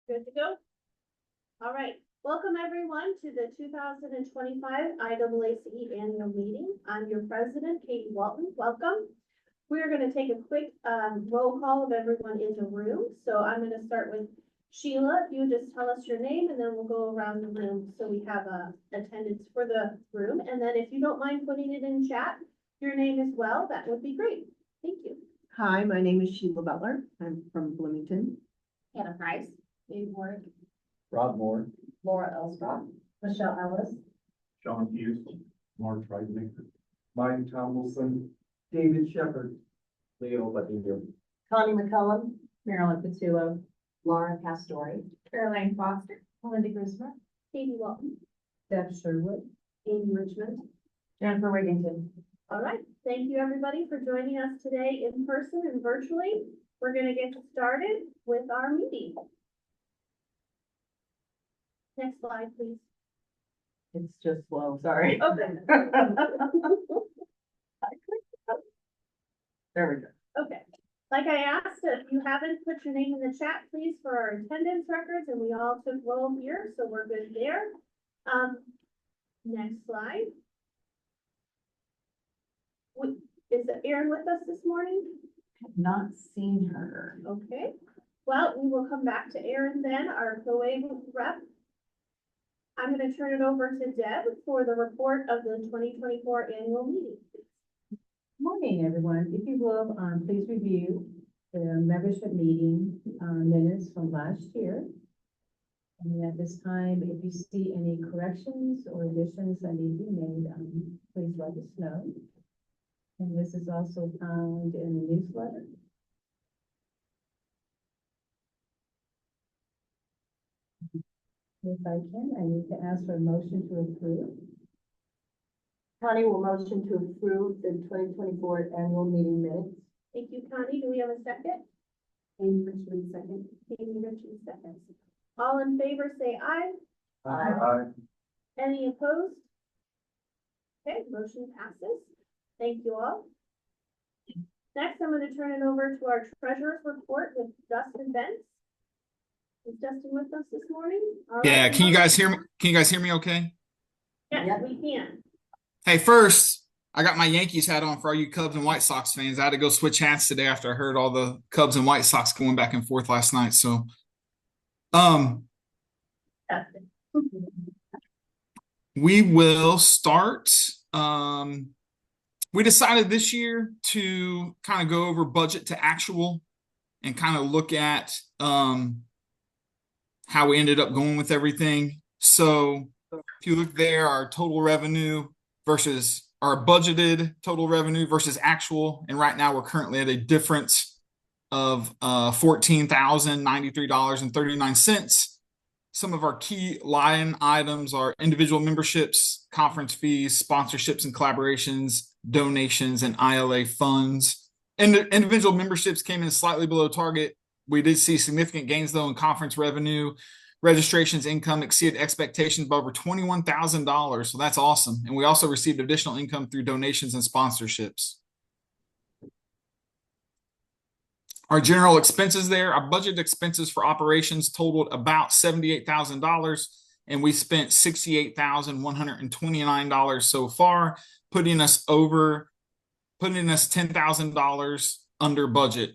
Good to go? All right. Welcome everyone to the 2025 IAACE annual meeting. I'm your president, Katie Walton. Welcome. We're going to take a quick roll call of everyone in the room. So I'm going to start with Sheila. If you just tell us your name and then we'll go around the room so we have attendance for the room. And then if you don't mind putting it in chat, your name as well, that would be great. Thank you. Hi, my name is Sheila Butler. I'm from Bloomington. Hannah Price, Dave Ward, Rob Moore, Laura Ellsbrock, Michelle Ellis, John Hughes, Mark Reising, Mike Tomlinson, David Shepherd, Leo Buckingham, Connie McCullum, Marilyn Patullo, Laura Pastori, Caroline Foster, Melinda Grismer, Katie Walton. Deb Sherwood, Amy Richmond. Jennifer Wigington. All right, thank you everybody for joining us today in person and virtually. We're going to get started with our meeting. Next slide, please. It's just slow, sorry. Okay. There we go. Okay. Like I asked, if you haven't put your name in the chat, please, for our attendance records, and we all took roll here, so we're good there. Next slide. Is Erin with us this morning? Have not seen her. Okay. Well, we will come back to Erin then, our COA rep. I'm going to turn it over to Deb for the report of the 2024 annual meeting. Morning, everyone. If you will, please review the membership meeting minutes from last year. And at this time, if you see any corrections or additions that need to be made, please let us know. And this is also found in the newsletter. If I can, I need to ask for a motion to approve. Connie will motion to approve the 2024 annual meeting minutes. Thank you, Connie. Do we have a second? Amy Richmond, second. Amy Richmond seconds. All in favor, say aye. Aye. Any opposed? Okay, motion passes. Thank you all. Next, I'm going to turn it over to our treasurer's report with Dustin Bentz. Is Dustin with us this morning? All Yeah, right. can you guys hear me? Can you guys hear me okay? Yes, Yep. we can. Hey, first, I got my Yankees hat on for all you Cubs and White Sox fans. I had to go switch hats today after I heard all the Cubs and White Sox going back and forth last night. So, Dustin. we will start. We decided this year to kind of go over budget to actual and kind of look at how we ended up going with everything. So if you look there, our total revenue versus our budgeted total revenue versus actual. And right now we're currently at a difference of $14,093.39. Some of our key line items are individual memberships, conference fees, sponsorships and collaborations, donations, and ILA funds. And the individual memberships came in slightly below target. We did see significant gains, though, in conference revenue. Registrations income exceeded expectations by over $21,000, so that's awesome. And we also received additional income through donations and sponsorships. Our general expenses there, our budget expenses for operations totaled about $78,000, and we spent $68,129 so far, putting us $10,000 under budget.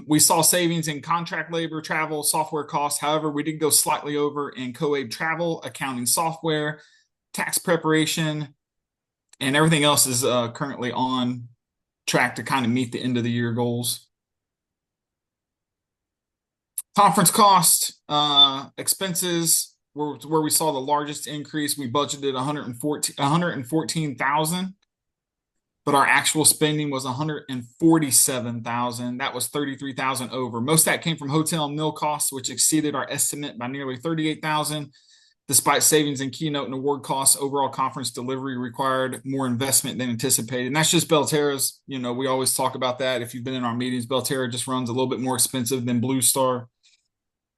We saw savings in contract labor, travel, software costs. However, we did go slightly over in co-aid travel, accounting software, tax preparation, and everything else is currently on track to kind of meet the end of the year goals. Conference cost expenses were where we saw the largest increase. We budgeted $114,000. But our actual spending was $147,000. That was $33,000 over. Most of that came from hotel and meal costs, which exceeded our estimate by nearly $38,000. Despite savings in keynote and award costs, overall conference delivery required more investment than anticipated. And that's just Belterra's. You know, we always talk about that. If you've been in our meetings, Belterra just runs a little bit more expensive than Blue Star.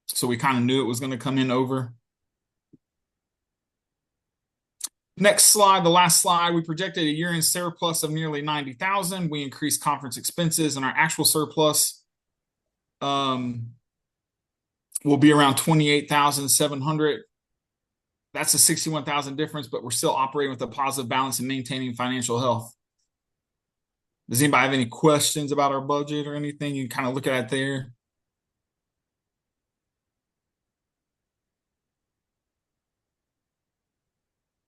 So we kind of knew it was going to come in over. Next slide, the last slide, we projected a year-end surplus of nearly $90,000. We increased conference expenses, and our actual surplus will be around 28,700. That's a 61,000 difference, but we're still operating with a positive balance and maintaining financial health. Does anybody have any questions about our budget or anything? You can kind of look at it there.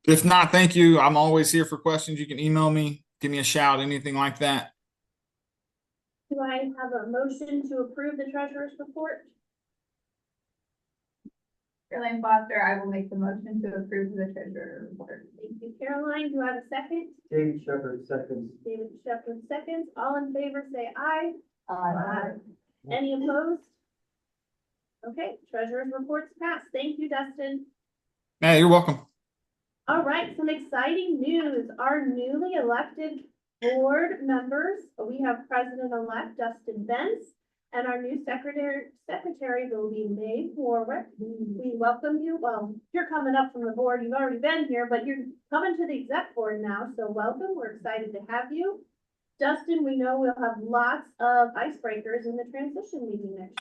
If not, thank you. I'm always here for questions. You can email me, give me a shout, anything like that. Do I have a motion to approve the treasurer's report? Caroline Foster, I will make the motion to approve the treasurer report. Thank you, Caroline. Do I have a second? David Shepherd, seconds. David Shepherd seconds. All in favor, say aye. Aye. Any opposed? Okay, treasurer's report's passed. Thank you, Dustin. Yeah, you're welcome. All right, some exciting news. Our newly elected board members, we have President-elect Dustin Benz, and our new secretary will be Mae Warwick. We welcome you. Well, you're coming up from the board. You've already been here, but you're coming to the exec board now, so welcome. We're excited to have you. Dustin, we know we'll have lots of icebreakers in the transition meeting next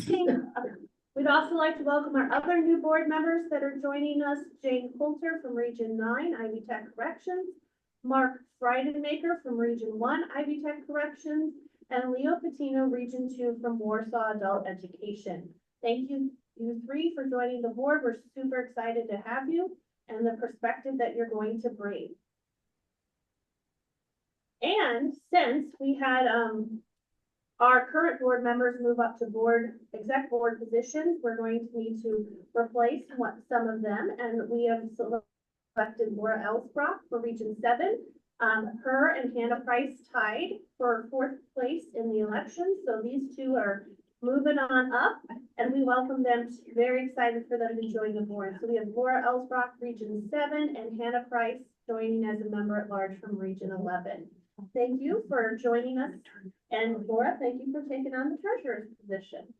year, right? We'd also like to welcome our other new board members that are joining us. Jane Coulter from Region 9, Ivy Tech Corrections, Mark Freidenmaker from Region 1, Ivy Tech Corrections, and Leo Patino, Region 2 from Warsaw Adult Education. Thank you, you three, for joining the board. We're super excited to have you and the perspective that you're going to bring. And since we had our current board members move up to exec board positions, we're going to need to replace some of them, and we have selected Laura Ellsbrock for Region 7. Her and Hannah Price tied for 4th place in the election, so these two are moving on up, and we welcome them. Very excited for them to join the board. So we have Laura Ellsbrock, Region 7, and Hannah Price joining as a member at large from Region 11. Thank you for joining us. And Laura, thank you for taking on the treasurer's position.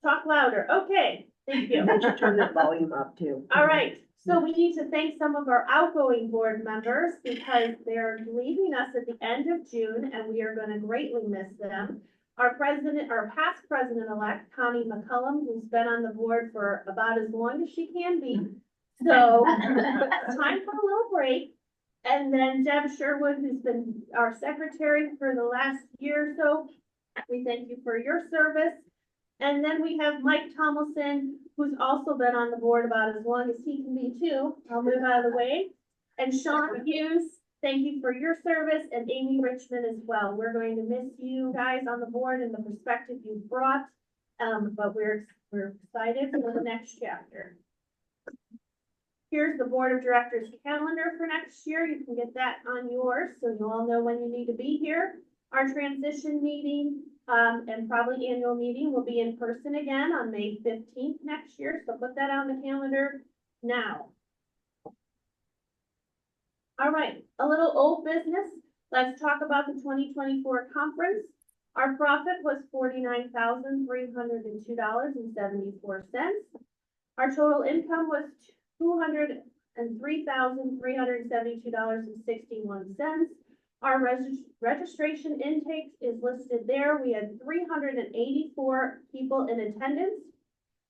Talk louder. Okay, thank you. I should turn that volume up too. All right, so we need to thank some of our outgoing board members because they're leaving us at the end of June and we are going to greatly miss them. Our past president-elect, Connie McCullum, who's been on the board for about as long as she can be. So it's time for a little break. And then Deb Sherwood, who's been our secretary for the last year or so. We thank you for your service. And then we have Mike Tomlinson, who's also been on the board about as long as he can be too. I'll move out of the way. And Sean Hughes, thank you for your service, and Amy Richmond as well. We're going to miss you guys on the board and the perspective you brought. But we're excited for the next chapter. Here's the board of directors calendar for next year. You can get that on yours, so you all know when you need to be here. Our transition meeting, and probably annual meeting will be in person again on May 15th next year. So put that on the calendar now. All right, a little old business. Let's talk about the 2024 conference. Our profit was $49,302.74. Our total income was $203,372.61. Our registration intake is listed there. We had 384 people in attendance.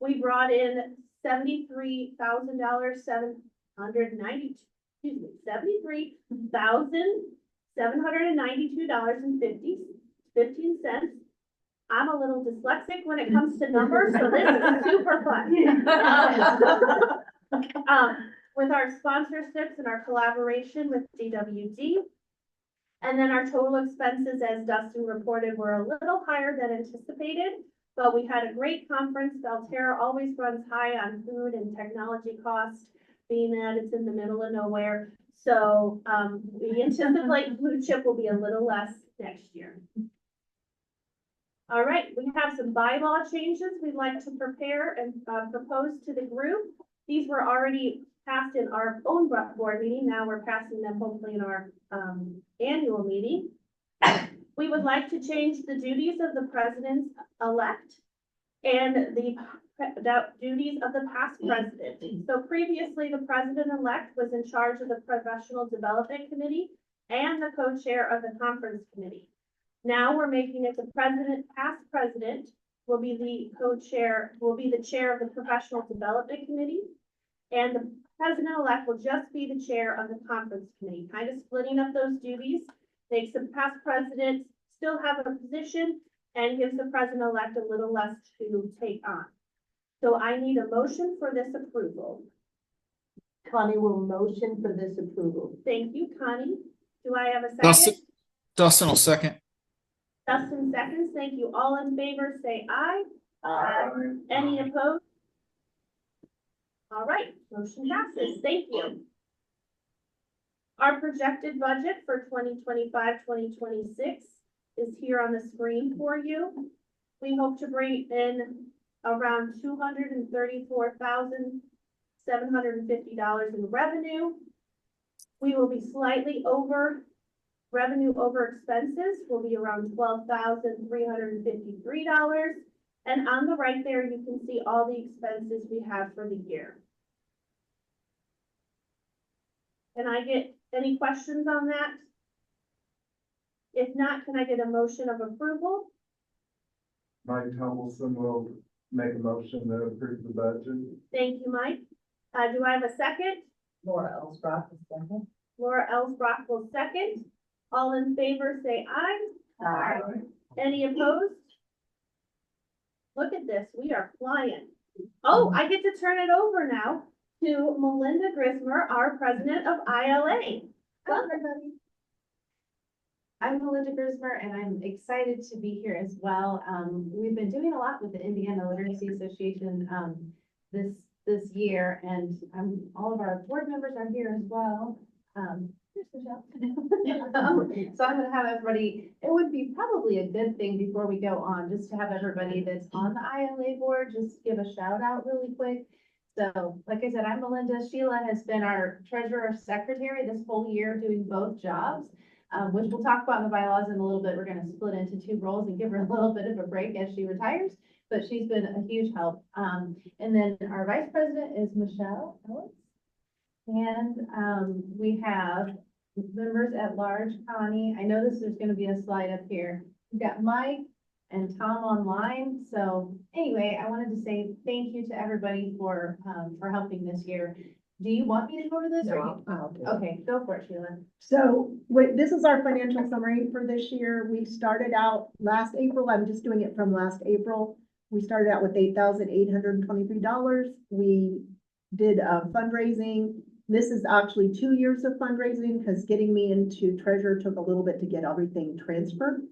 We brought in $73,792.15. I'm a little dyslexic when it comes to numbers, so this is super fun. With our sponsorships and our collaboration with DWD. And then our total expenses, as Dustin reported, were a little higher than anticipated, but we had a great conference. Belterra always runs high on food and technology costs, being that it's in the middle of nowhere. So we anticipate blue chip will be a little less next year. All right, we have some bylaw changes we'd like to prepare and propose to the group. These were already passed in our own board meeting. Now we're passing them hopefully in our annual meeting. We would like to change the duties of the president-elect and the duties of the past president. So previously, the president-elect was in charge of the Professional Development Committee and the co-chair of the Conference Committee. Now we're making it the president, past president will be the co-chair, will be the chair of the Professional Development Committee. And the president-elect will just be the chair of the conference committee, kind of splitting up those duties. Makes the past president still have a position and gives the president-elect a little less to take on. So I need a motion for this approval. Connie will motion for this approval. Thank you, Connie. Do I have a Dustin, second? Dustin will second. Dustin seconds. Thank you. All in favor, say aye. Any opposed? All right, motion passes. Thank you. Our projected budget for 2025-2026 is here on the screen for you. We hope to bring in around $234,750 in revenue. We will be slightly over, revenue over expenses will be around $12,353. And on the right there, you can see all the expenses we have for the year. Can I get any questions on that? If not, can I get a motion of approval? Mike Tomlinson will make a motion to approve the budget. Thank you, Mike. Do I have a second? Laura Ellsbrock is second. Laura Ellsbrock will second. All in favor, say aye. Aye. Any opposed? Look at this, we are flying. Oh, I get to turn it over now to Melinda Grismer, our president of ILA. Hello, everybody. I'm Melinda Grismer, and I'm excited to be here as well. We've been doing a lot with the Indiana Literacy Association this year, and all of our board members are here as well. Here's Michelle. So I'm gonna have everybody, it would be probably a good thing before we go on, just to have everybody that's on the ILA board, just give a shout out really quick. So, like I said, I'm Melinda. Sheila has been our treasurer secretary this whole year doing both jobs, which we'll talk about in the bylaws in a little bit. We're gonna split into two roles and give her a little bit of a break as she retires, but she's been a huge help. And then our vice president is Michelle Ellis. And we have members at large, Connie. I know there's gonna be a slide up here. We've got Mike and Tom online. So anyway, I wanted to say thank you to everybody for helping this year. Do you want me to go over this? or Okay, go for it, Sheila. So, this is our financial summary for this year. We started out last April, I'm just doing it from last April. We started out with $8,823. We did fundraising. This is actually 2 years of fundraising because getting me into treasurer took a little bit to get everything transferred.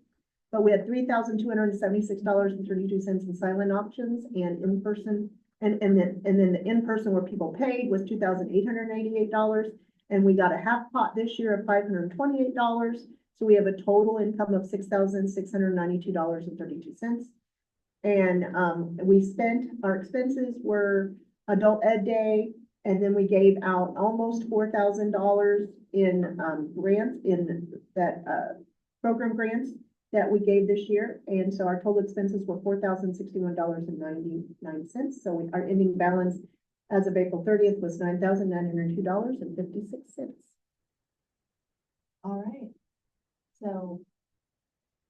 But we had $3,276.32 in silent options and in-person, and then the in-person where people paid was $2,888. And we got a half pot this year of $528. So we have a total income of $6,692.32. And we spent, our expenses were adult ed day, and then we gave out almost $4,000 in grants, in that program grants that we gave this year. And so our total expenses were $4,061.99. So our ending balance as of April 30th was $9,902.56. All right. So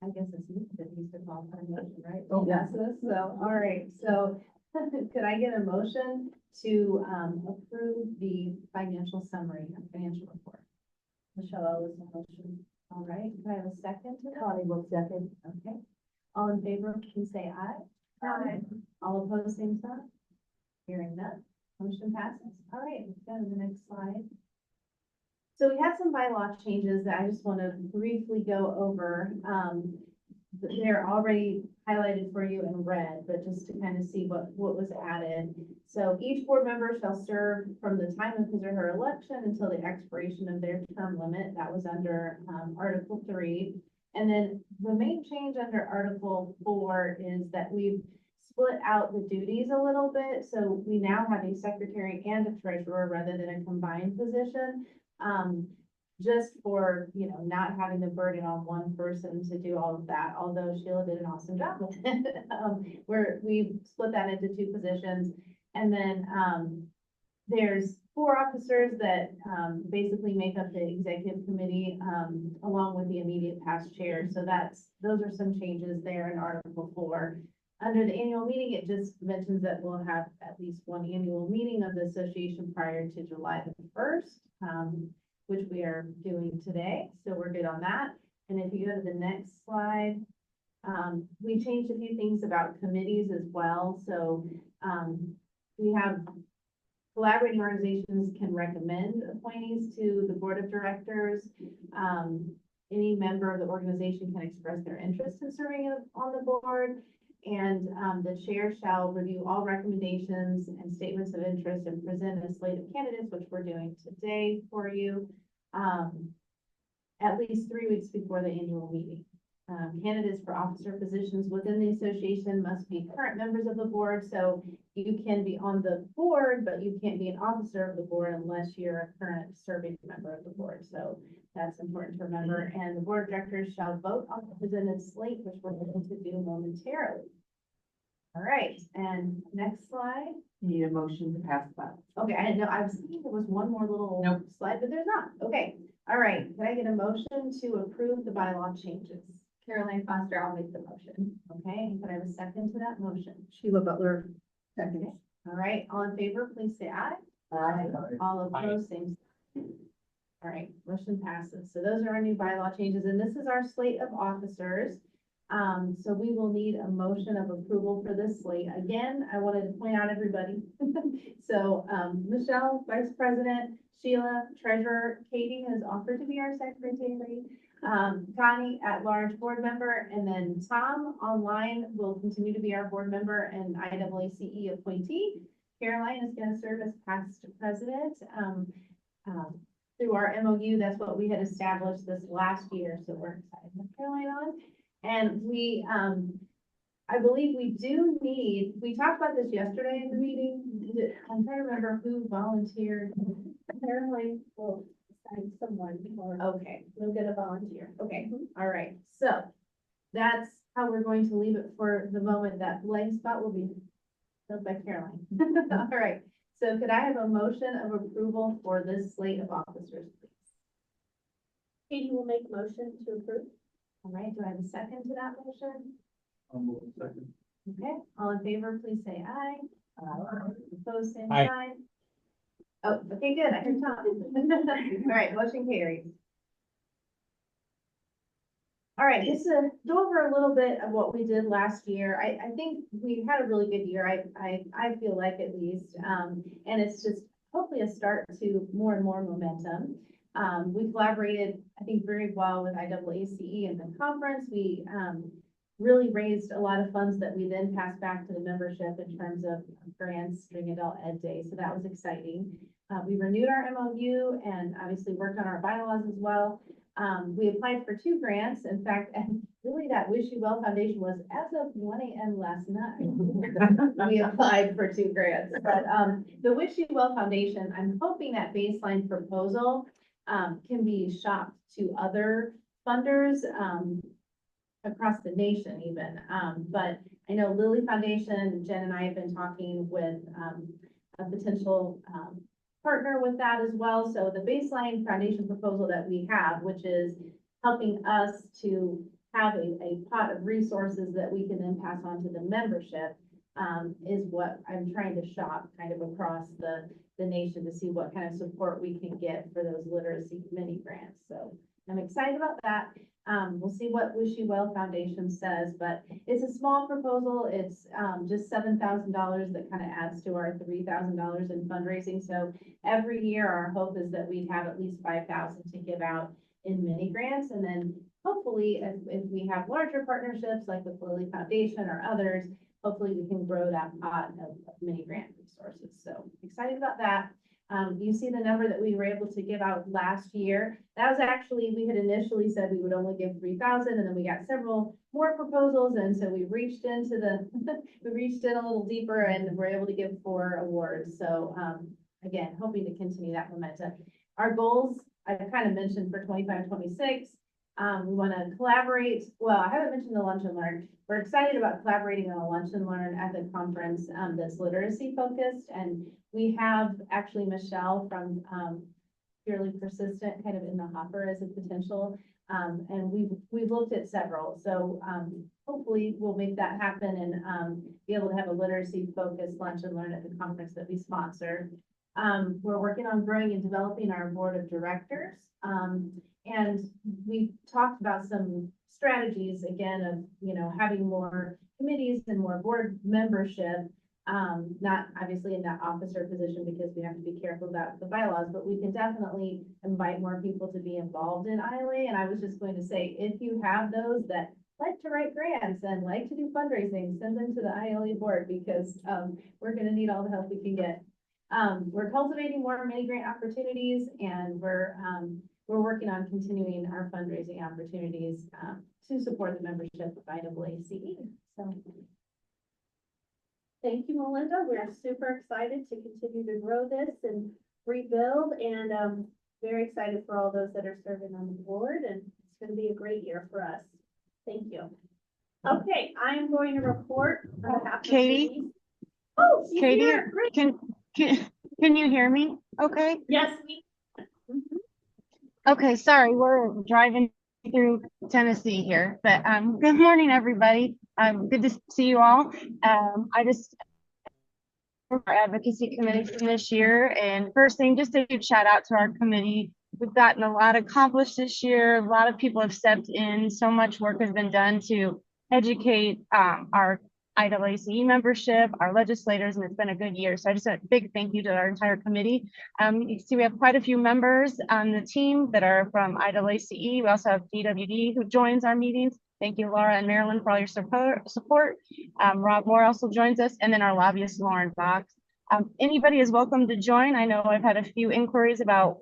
I guess it's me that needs to call for a motion, right? Oh, Yes. So, all right. So could I get a motion to approve the financial summary and financial report? Michelle Ellis, a motion. All right. Do I have a second to that? Connie will second. Okay. All in favor, please say aye. Aye. All opposed, same sign. Hearing none, motion passes. All right, let's go to the next slide. So we had some bylaw changes that I just want to briefly go over. They're already highlighted for you in red, but just to kind of see what was added. So each board member shall serve from the time of his or her election until the expiration of their term limit. That was under Article 3. And then the main change under Article 4 is that we've split out the duties a little bit. So we now have a secretary and a treasurer rather than a combined position. Just for, not having the burden on one person to do all of that, although Sheila did an awesome job with it. Where we split that into two positions. And then, there's four officers that, basically make up the executive committee, along with the immediate past chair. So those are some changes there in Article 4. Under the annual meeting, it just mentions that we'll have at least one annual meeting of the association prior to July the 1st, which we are doing today. So we're good on that. And if you go to the next slide, we changed a few things about committees as well. So, we have collaborating organizations can recommend appointees to the board of directors. Any member of the organization can express their interest in serving on the board. And the chair shall review all recommendations and statements of interest and present a slate of candidates, which we're doing today for you, at least 3 weeks before the annual meeting. Candidates for officer positions within the association must be current members of the board. So you can be on the board, but you can't be an officer of the board unless you're a current serving member of the board. So that's important to remember. And the board of directors shall vote on the presented slate, which we're going to do momentarily. All right, and next slide. Need a motion to pass that. Okay, I didn't know, I was thinking there was one more little slide, but there's not. Okay, all right. Can I get a motion to approve the bylaw changes? Caroline Foster, I'll make the motion. Okay, and can I have a second to that motion? Sheila Butler, second. All right, all in favor, please say aye. Aye. All opposed, same. Sign. All right, motion passes. So those are our new bylaw changes, and this is our slate of officers. So we will need a motion of approval for this slate. Again, I wanted to point out everybody. So, Michelle, Vice President, Sheila, Treasurer, Katie has offered to be our secretary. Connie at large board member, and then Tom online will continue to be our board member and IAACE appointee. Caroline is going to serve as past president. Through our MOU, that's what we had established this last year, so we're excited to have Caroline on. And we, I believe we do need, we talked about this yesterday in the meeting. I'm trying to remember who volunteered. Caroline will assign someone or Okay. we'll get a volunteer. Okay, all right, so that's how we're going to leave it for the moment. That blank spot will be filled by Caroline. All right, so could I have a motion of approval for this slate of officers, please? Katie will make a motion to approve. All right, do I have a second to that motion? Second. Okay, all in favor, please say aye. Opposed, same Aye. sign. Oh, okay, good, I heard Tom. All right, motion carries. All right, just to go over a little bit of what we did last year, I think we had a really good year. I feel like at least, and it's just hopefully a start to more and more momentum. We collaborated, I think, very well with IAACE and the conference. We really raised a lot of funds that we then passed back to the membership in terms of grants during Adult Ed Day. So that was exciting. We renewed our MOU and obviously worked on our bylaws as well. We applied for 2 grants. In fact, and really that Wish You Well Foundation was as of 1 a.m. last night. We applied for 2 grants, but the Wish You Well Foundation, I'm hoping that baseline proposal can be shopped to other funders across the nation even. But I know Lilly Foundation, Jen and I have been talking with a potential partner with that as well. So the baseline foundation proposal that we have, which is helping us to have a pot of resources that we can then pass on to the membership, is what I'm trying to shop kind of across the nation to see what kind of support we can get for those literacy mini grants. So I'm excited about that. We'll see what Wish You Well Foundation says, but it's a small proposal. It's just $7,000 that kind of adds to our $3,000 in fundraising. So every year our hope is that we'd have at least 5,000 to give out in mini grants. And then hopefully if we have larger partnerships like with Lilly Foundation or others, hopefully we can grow that pot of mini grant resources. So excited about that. You see the number that we were able to give out last year. That was actually, we had initially said we would only give 3,000 and then we got several more proposals. And so we reached into we reached in a little deeper and we're able to give 4 awards. So again, hoping to continue that momentum. Our goals, I've kind of mentioned for 25, 26, We want to collaborate. Well, I haven't mentioned the lunch and learn. We're excited about collaborating on a lunch and learn at the conference that's literacy focused. And we have actually Michelle from Purely Persistent kind of in the hopper as a potential. And we've looked at several. So hopefully we'll make that happen and be able to have a literacy focused lunch and learn at the conference that we sponsor. We're working on growing and developing our board of directors. And we talked about some strategies again of, having more committees and more board membership. Not obviously in that officer position because we have to be careful about the bylaws, but we can definitely invite more people to be involved in ILA. And I was just going to say, if you have those that like to write grants and like to do fundraising, send them to the ILA board because we're going to need all the help we can get. We're cultivating more mini grant opportunities and we're working on continuing our fundraising opportunities to support the membership of IAACE. So. Thank you, Melinda. We're super excited to continue to grow this and rebuild and very excited for all those that are serving on the board and it's going to be a great year for us. Thank you. Okay, I am going to report on behalf of Katie? Denise. Oh, she's Katie, here. Great. can you hear me? Okay. Yes, Okay, sorry, we're driving through Tennessee here, but good morning, everybody. Good to see you all. I just our advocacy committee from this year, and first thing, just a huge shout out to our committee. We've gotten a lot accomplished this year. A lot of people have stepped in. So much work has been done to educate our IAACE membership, our legislators, and it's been a good year. So I just a big thank you to our entire committee. You can see we have quite a few members on the team that are from IAACE. We also have DWD who joins our meetings. Thank you, Laura and Marilyn, for all your support. Rob Moore also joins us, and then our lobbyist, Lauren Fox. Anybody is welcome to join. I know I've had a few inquiries about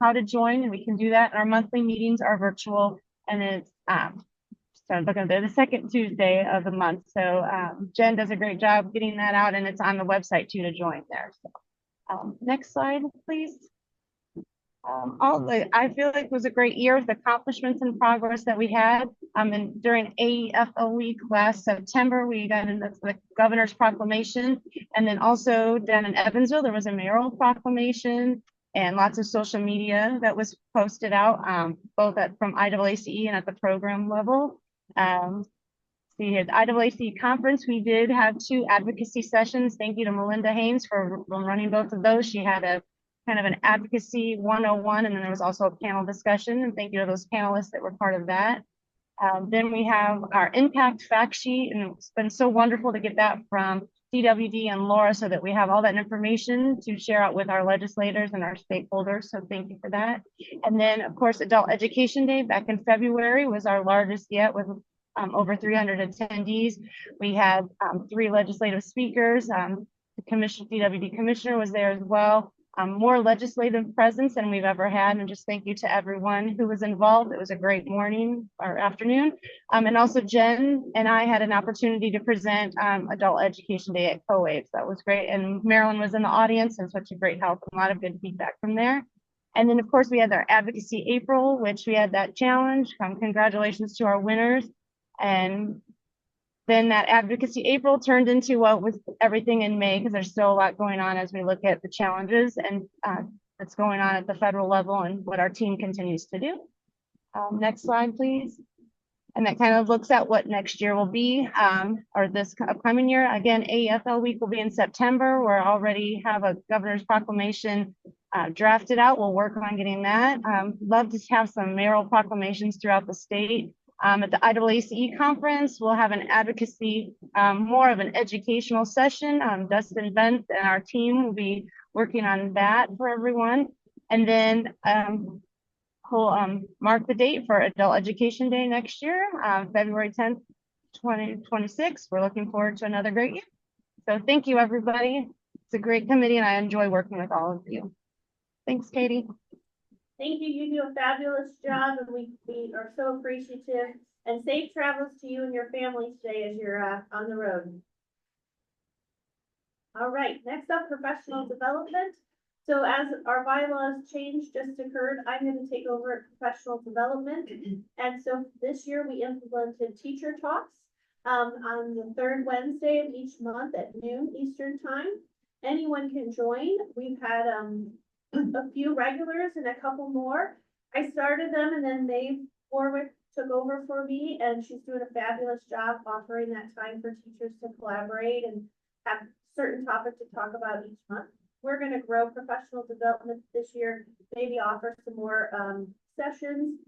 how to join, and we can do that. Our monthly meetings are virtual, and it's so look at the second Tuesday of the month. So Jen does a great job getting that out, and it's on the website too to join there. So next slide, please. I feel like it was a great year with accomplishments and progress that we had. And during AFO week last September, we got in the governor's proclamation, and then also down in Evansville, there was a mayoral proclamation and lots of social media that was posted out, both from IAACE and at the program level. See at the IAACE conference, we did have 2 advocacy sessions. Thank you to Melinda Haynes for running both of those. She had a kind of an advocacy 101, and then there was also a panel discussion, and thank you to those panelists that were part of that. Then we have our impact fact sheet, and it's been so wonderful to get that from DWD and Laura so that we have all that information to share out with our legislators and our stakeholders. So thank you for that. And then of course, Adult Education Day back in February was our largest yet with over 300 attendees. We had 3 legislative speakers. The DWD commissioner was there as well. More legislative presence than we've ever had, and just thank you to everyone who was involved. It was a great morning or afternoon. And also Jen and I had an opportunity to present Adult Education Day at COAPE. That was great, and Marilyn was in the audience and such a great help, and a lot of good feedback from there. And then of course we had our Advocacy April, which we had that challenge. Congratulations to our winners. And then that Advocacy April turned into what was everything in May, because there's still a lot going on as we look at the challenges and that's going on at the federal level and what our team continues to do. Next slide, please. And that kind of looks at what next year will be, or this upcoming year. Again, AFL week will be in September. We're already have a governor's proclamation drafted out. We'll work on getting that. Love to have some mayoral proclamations throughout the state. At the IAACE conference, we'll have an advocacy, more of an educational session. Dustin Bent and our team will be working on that for everyone. And then we'll mark the date for Adult Education Day next year, February 10th, 2026. We're looking forward to another great year. So thank you, everybody. It's a great committee, and I enjoy working with all of you. Thanks, Katie. thank you. You do a fabulous job, and we are so appreciative. And safe travels to you and your family today as you're on the road. All right, next up, professional development. So as our bylaws change just occurred, I'm gonna take over at professional development. And so this year we implemented teacher talks on the third Wednesday of each month at noon Eastern time. Anyone can join. We've had a few regulars and a couple more. I started them and then Maeve Warwick took over for me, and she's doing a fabulous job offering that time for teachers to collaborate and have certain topics to talk about each month. We're gonna grow professional development this year, maybe offer some more sessions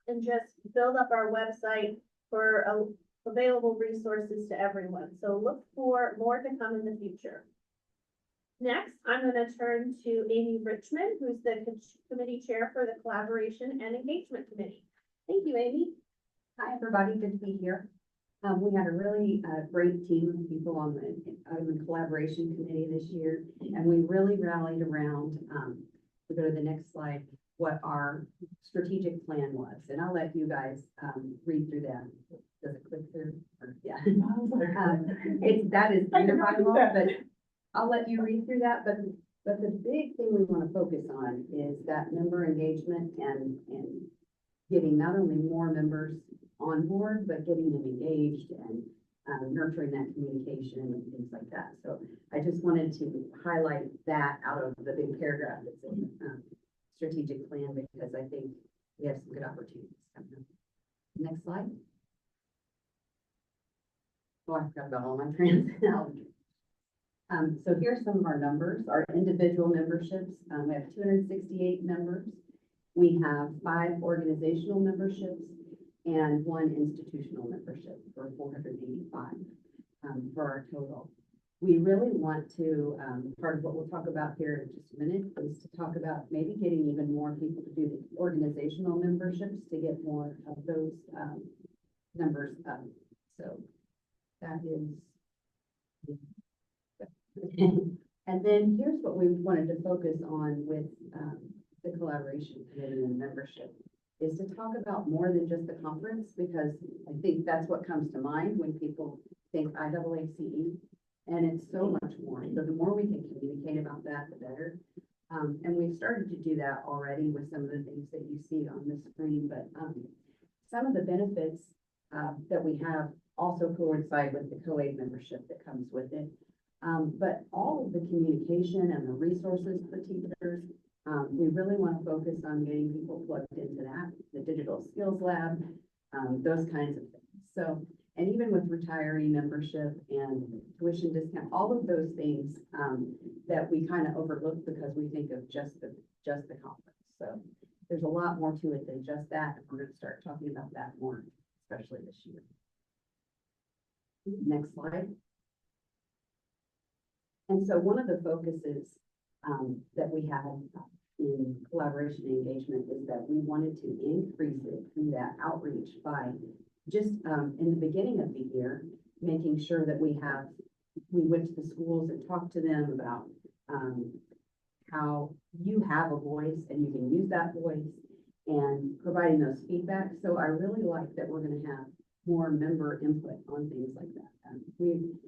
and just build up our website for available resources to everyone. So look for more to come in the future. Next, I'm gonna turn to Amy Richmond, who's the committee chair for the Collaboration and Engagement Committee. Thank you, Amy. Hi, everybody. Good to be here. We had a really great team of people on the collaboration committee this year, and we really rallied around, we go to the next slide, what our strategic plan was. And I'll let you guys read through that. Does it click through? Yeah. That is in your bylaw, but I'll let you read through that. But the big thing we want to focus on is that member engagement and getting not only more members on board, but getting them engaged and nurturing that communication and things like that. So I just wanted to highlight that out of the big paragraph that's in strategic plan, because I think we have some good opportunities coming up. Next slide. Oh, I forgot about all my transparency. So here's some of our numbers, our individual memberships. We have 268 members. We have 5 organizational memberships and 1 institutional membership for 485 for our total. We really want to, part of what we'll talk about here in just a minute is to talk about maybe getting even more people to do the organizational memberships to get more of those numbers up. So that is, and then here's what we wanted to focus on with the collaboration committee and membership, is to talk about more than just the conference, because I think that's what comes to mind when people think IAACE, and it's so much more. So the more we can communicate about that, the better. And we've started to do that already with some of the things that you see on the screen, but some of the benefits that we have also coincide with the co-aid membership that comes with it. But all of the communication and the resources for teachers, we really want to focus on getting people plugged into that, the digital skills lab, those kinds of things. So, and even with retiree membership and tuition discount, all of those things that we kind of overlook because we think of just the conference. So there's a lot more to it than just that. We're going to start talking about that more, especially this year. Next slide. And so one of the focuses that we have in collaboration and engagement is that we wanted to increase it through that outreach by just in the beginning of the year, making sure that we went to the schools and talked to them about how you have a voice and you can use that voice, and providing those feedback. So I really like that we're going to have more member input on things like that.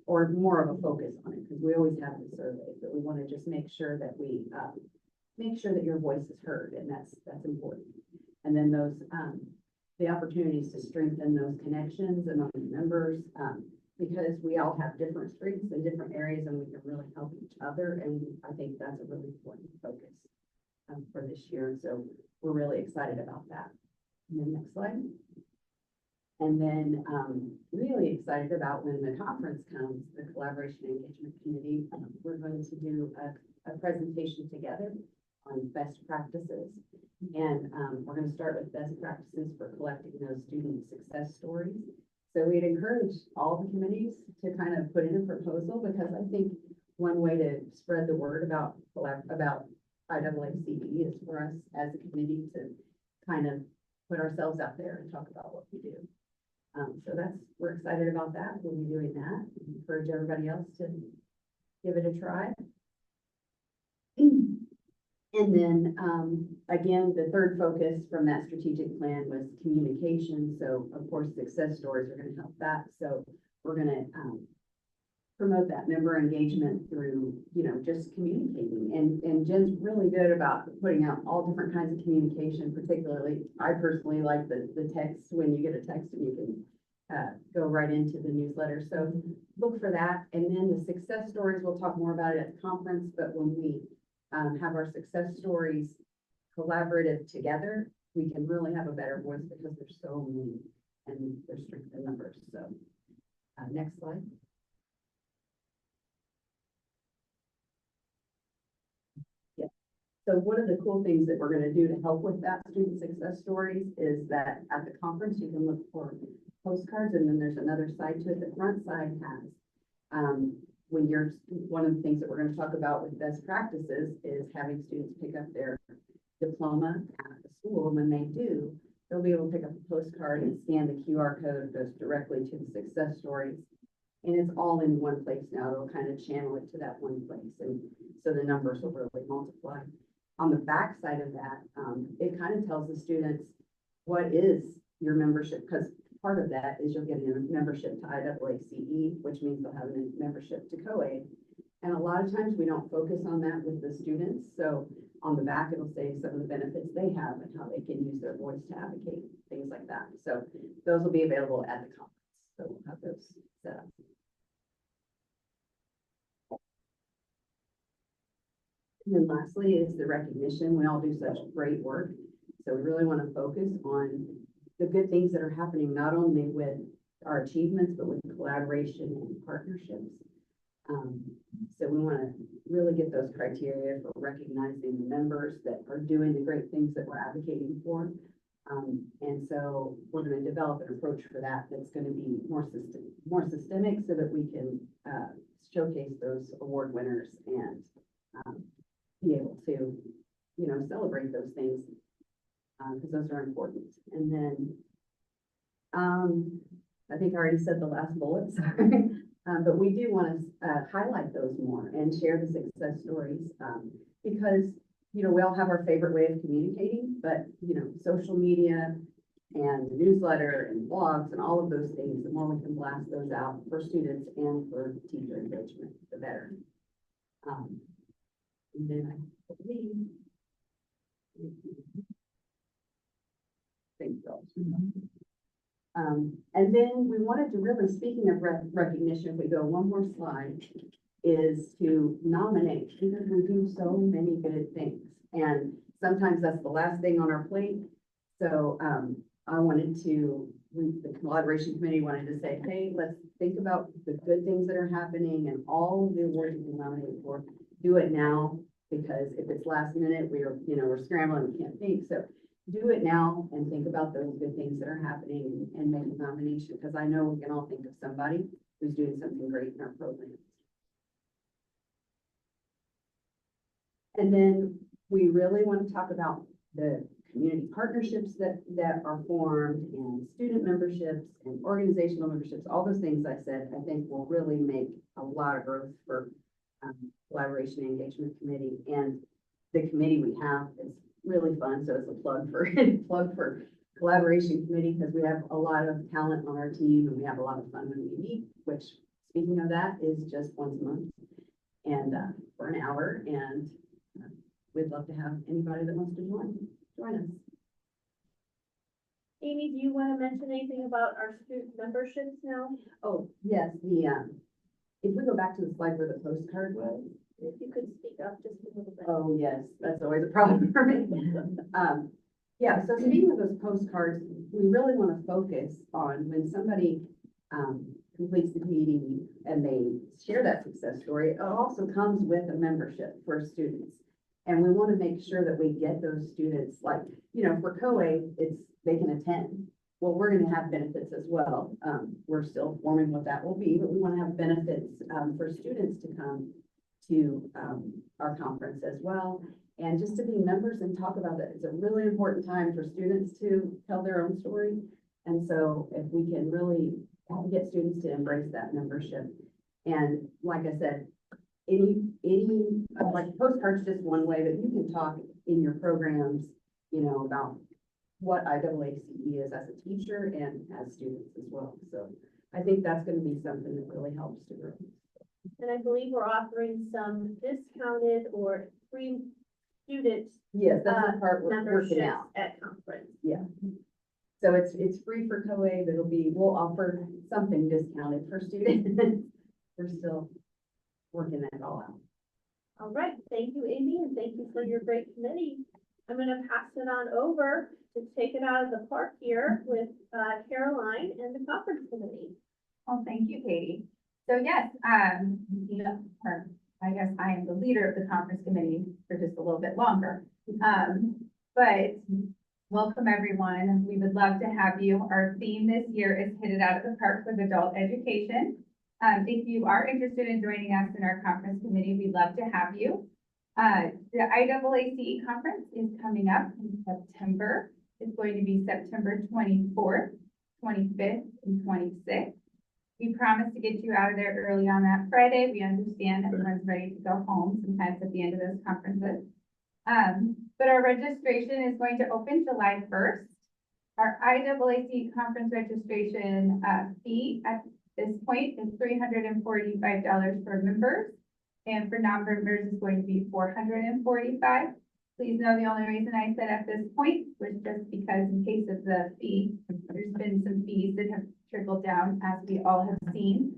Or more of a focus on it, because we always have the surveys, but we want to just make sure that we make sure that your voice is heard, and that's important. And then those the opportunities to strengthen those connections among members, because we all have different strengths in different areas, and we can really help each other. And I think that's a really important focus for this year. So we're really excited about that. And then next slide. And then really excited about when the conference comes, the Collaboration and Engagement Committee, we're going to do a presentation together on best practices. And we're going to start with best practices for collecting those student success stories. So we'd encourage all the committees to kind of put in a proposal, because I think one way to spread the word about IAACE is for us as a committee to kind of put ourselves out there and talk about what we do. So we're excited about that. We'll be doing that. Encourage everybody else to give it a try. And then, again, the third focus from that strategic plan was communication. So of course, success stories are going to help that. So we're going to promote that member engagement through, you know, just communicating. And Jen's really good about putting out all different kinds of communication, particularly, I personally like the text, when you get a text and you can go right into the newsletter. So look for that. And then the success stories, we'll talk more about it at the conference, but when we have our success stories collaborative together, we can really have a better voice because there's so many and there's strength in numbers. So next slide. Yeah. So one of the cool things that we're going to do to help with that student success stories is that at the conference, you can look for postcards, and then there's another side to it. The front side has, when you're, one of the things that we're going to talk about with best practices is having students pick up their diploma at the school. When they do, they'll be able to pick up a postcard and scan the QR code. It goes directly to the success stories. And it's all in one place now. It'll kind of channel it to that one place. And so the numbers will really multiply. On the back side of that, it kind of tells the students what is your membership, because part of that is you'll get a membership to IAACE, which means they'll have a membership to COAID. And a lot of times we don't focus on that with the students. So on the back, it'll say some of the benefits they have and how they can use their voice to advocate, things like that. So those will be available at the conference. So we'll have those set up. And then lastly is the recognition. We all do such great work. So we really want to focus on the good things that are happening, not only with our achievements, but with collaboration and partnerships. So we want to really get those criteria for recognizing the members that are doing the great things that we're advocating for. And so we're going to develop an approach for that that's going to be more systemic so that we can showcase those award winners and be able to, you know, celebrate those things because those are important. And then I think I already said the last bullet, sorry. But we do want to highlight those more and share the success stories because, you know, we all have our favorite way of communicating, but, you know, social media and the newsletter and blogs and all of those things, the more we can blast those out for students and for teacher engagement, the better. And then I believe, thank you all. And then we wanted to really, speaking of recognition, if we go one more slide, is to nominate, because we do so many good things. And sometimes that's the last thing on our plate. So I wanted to, the collaboration committee wanted to say, hey, let's think about the good things that are happening and all of the awards you can nominate for. Do it now, because if it's last minute, we're scrambling, we can't think. So do it now and think about those good things that are happening and make a nomination, because I know we can all think of somebody who's doing something great in our program. And then we really want to talk about the community partnerships that are formed, and student memberships and organizational memberships, all those things I said, I think will really make a lot of growth for collaboration and engagement committee. And the committee we have is really fun. So it's a plug for collaboration committee, because we have a lot of talent on our team and we have a lot of fun when we meet, which, speaking of that, is just once a month and for an hour. And we'd love to have anybody that wants to join us. Amy, do you want to mention anything about our student memberships now? Oh, yes, if we go back to the slide where the postcard was. If you could speak up just a little bit. Oh, yes, that's always a problem for me. Yeah, so speaking of those postcards, we really want to focus on when somebody completes the PED and they share that success story, it also comes with a membership for students. And we want to make sure that we get those students, like, you know, for COAID, they can attend. Well, we're going to have benefits as well. We're still forming what that will be, but we want to have benefits for students to come to our conference as well. And just to be members and talk about it. It's a really important time for students to tell their own story. And so if we can really get students to embrace that membership. And like I said, any like postcards just one way, but you can talk in your programs, you know, about what IAACE is as a teacher and as students as well. So I think that's going to be something that really helps to grow. And I believe we're offering some discounted or free student Yes, that's the part we're working memberships out. at conference. Yeah. So it's free for COA, but we'll offer something discounted for students. We're still working that all out. All right, thank you, Amy, and thank you for your great committee. I'm gonna pass it on over to take it out of the park here with Caroline and the conference committee. Well, thank you, Katie. So yes, or I guess I am the leader of the conference committee for just a little bit longer. But welcome everyone. We would love to have you. Our theme this year is Hit It Out of the Park with Adult Education. If you are interested in joining us in our conference committee, we'd love to have you. The IAACE conference is coming up in September. It's going to be September 24th, 25th, and 26th. We promise to get you out of there early on that Friday. We understand everyone's ready to go home sometimes at the end of those conferences. But our registration is going to open July 1st. Our IAACE conference registration fee at this point is $345 for members, and for non-members is going to be $445. Please know the only reason I said at this point was just because in case of the fee, there's been some fees that have trickled down as we all have seen.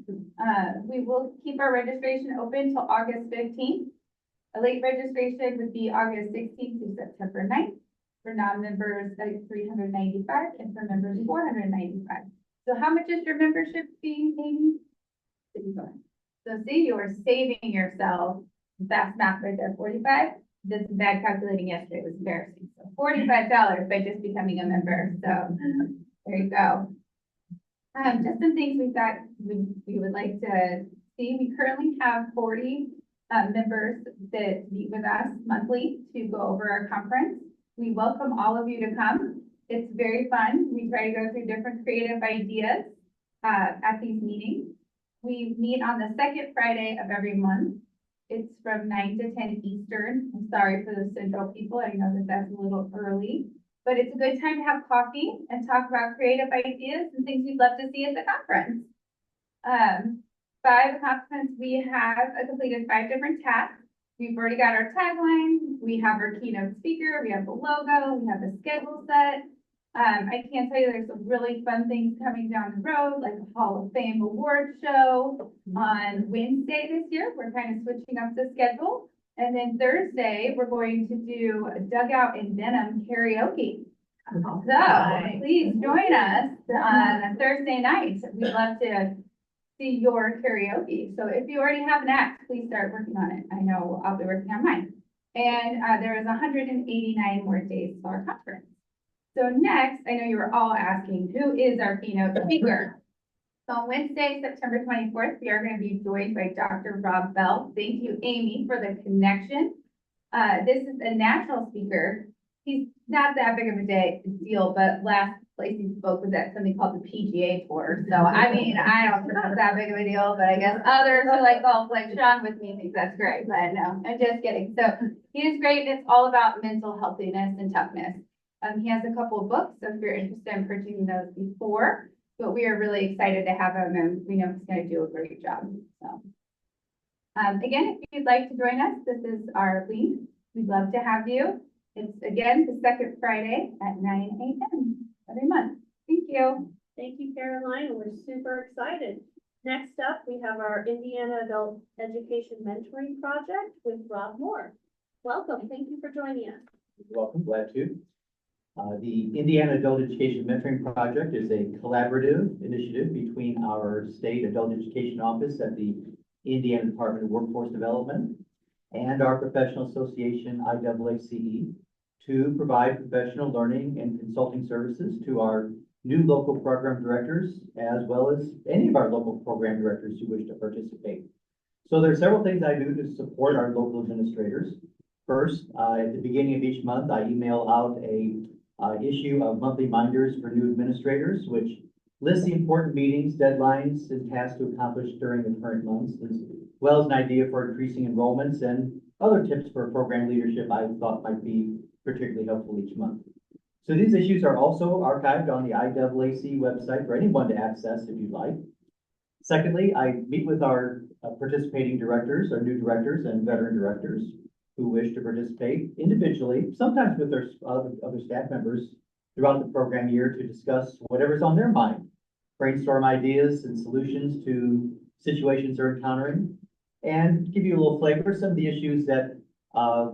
We will keep our registration open till August 15th. A late registration would be August 16th to September 9th. For non-members, like $395, and for members, $495. So how much is your membership fee, Amy? So see, you are saving yourself, fast math right there, 45. Did some bad calculating yesterday, it was embarrassing. So $45 by just becoming a member. So there you go. Just some things we thought we would like to see. We currently have 40 members that meet with us monthly to go over our conference. We welcome all of you to come. It's very fun. We try to go through different creative ideas at these meetings. We meet on the second Friday of every month. It's from 9 to 10 Eastern. I'm sorry for the central people. I know that that's a little early, but it's a good time to have coffee and talk about creative ideas and things we'd love to see at the conference. By the conference, we have completed 5 different tasks. We've already got our tagline. We have our keynote speaker. We have the logo. We have the schedule set. I can tell you there's some really fun things coming down the road, like the Hall of Fame award show on Wednesday this year. We're kind of switching up the schedule. And then Thursday, we're going to do a Dugout in Denim karaoke. So please join us on a Thursday night. We'd love to see your karaoke. So if you already have an act, please start working on it. I know I'll be working on mine. And there is 189 more days to our conference. So next, I know you were all asking, who is our keynote speaker? So on Wednesday, September 24th, we are going to be joined by Dr. Rob Bell. Thank you, Amy, for the connection. This is a national speaker. He's not that big of a deal, but last place he spoke was at something called the PGA Tour. So, I mean, I don't think it's that big of a deal, but I guess others who like golf, like Sean with me, think that's great. But no, I'm just kidding. So he is great. And it's all about mental healthiness and toughness. He has a couple of books, so if you're interested in purchasing those before, but we are really excited to have him, and we know he's going to do a great job. So, again, if you'd like to join us, this is our link. We'd love to have you. It's again the second Friday at 9 a.m. every month. Thank you. Thank you, Caroline, and we're super excited. Next up, we have our Indiana Adult Education Mentoring Project with Rob Moore. Welcome. Thank you for joining us. You're welcome. Glad to. The Indiana Adult Education Mentoring Project is a collaborative initiative between our state adult education office at the Indiana Department of Workforce Development and our professional association, IAACE, to provide professional learning and consulting services to our new local program directors, as well as any of our local program directors who wish to participate. So there are several things I do to support our local administrators. First, at the beginning of each month, I email out a issue of monthly minders for new administrators, which lists the important meetings, deadlines, and tasks to accomplish during the current months, as well as an idea for increasing enrollments and other tips for program leadership I thought might be particularly helpful each month. So these issues are also archived on the IAACE website for anyone to access if you'd like. Secondly, I meet with our participating directors or new directors and veteran directors who wish to participate individually, sometimes with their other staff members throughout the program year to discuss whatever's on their mind, brainstorm ideas and solutions to situations they're encountering, and give you a little flavor. Some of the issues that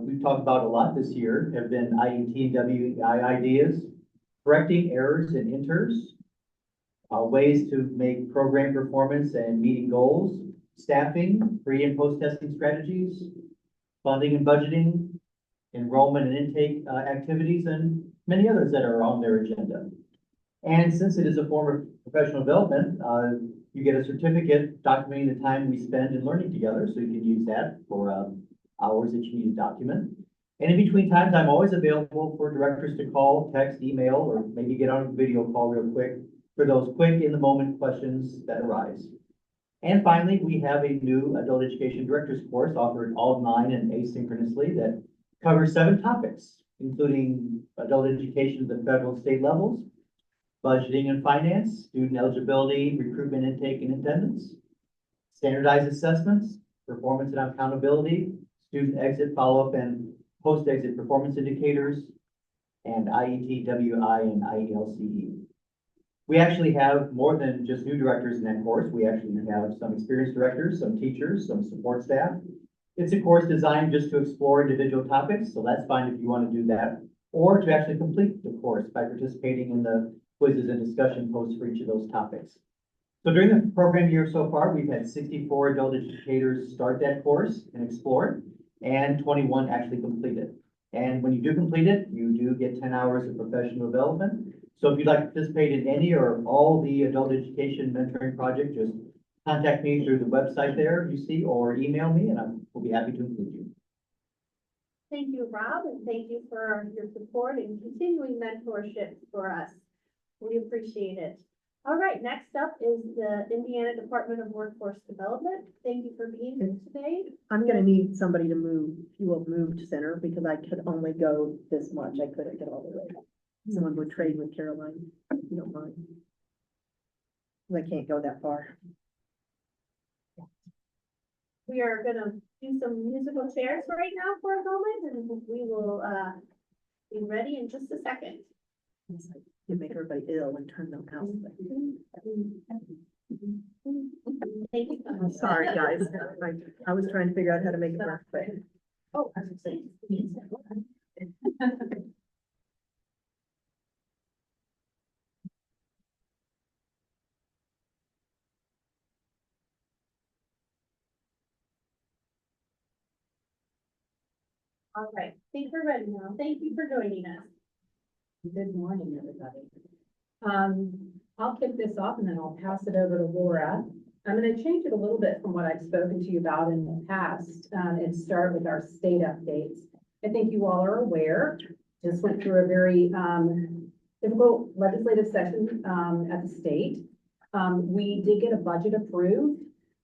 we've talked about a lot this year have been IET and WEI ideas, correcting errors and inters, ways to make program performance and meeting goals, staffing, pre and post testing strategies, funding and budgeting, enrollment and intake activities, and many others that are on their agenda. And since it is a form of professional development, you get a certificate documenting the time we spend in learning together, so you can use that for hours that you need to document. And in between times, I'm always available for directors to call, text, email, or maybe get on a video call real quick for those quick in-the-moment questions that arise. And finally, we have a new adult education directors course offered online and asynchronously that covers 7 topics, including adult education at the federal and state levels, budgeting and finance, student eligibility, recruitment, intake, and attendance, standardized assessments, performance and accountability, student exit follow-up and post-exit performance indicators, and IET, WI, and IELCE. We actually have more than just new directors in that course. We actually have some experienced directors, some teachers, some support staff. It's a course designed just to explore individual topics, so that's fine if you want to do that, or to actually complete the course by participating in the quizzes and discussion posts for each of those topics. So during the program year so far, we've had 64 adult educators start that course and explore it, and 21 actually complete it. And when you do complete it, you do get 10 hours of professional development. So if you'd like to participate in any or all the adult education mentoring project, just contact me through the website there you see, or email me, and I will be happy to include you. Thank you, Rob, and thank you for your support and continuing mentorship for us. We appreciate it. All right, next up is the Indiana Department of Workforce Development. Thank you for being here today. I'm gonna need somebody to move, if you will move to center, because I could only go this much. I couldn't get all the way. Someone would trade with Caroline, if you don't mind. I can't go that far. We are gonna do some musical chairs right now for a moment, and we will be ready in just a second. It's like, you make everybody ill and turn them out. Thank you. I'm sorry, guys. I was trying to figure out how to make it work, but. Oh, I was saying. All right, I think we're ready now. Thank you for joining us. Good morning, everybody. I'll kick this off and then I'll pass it over to Laura. I'm going to change it a little bit from what I've spoken to you about in the past, and start with our state updates. I think you all are aware, just went through a very difficult legislative session at the state. We did get a budget approved.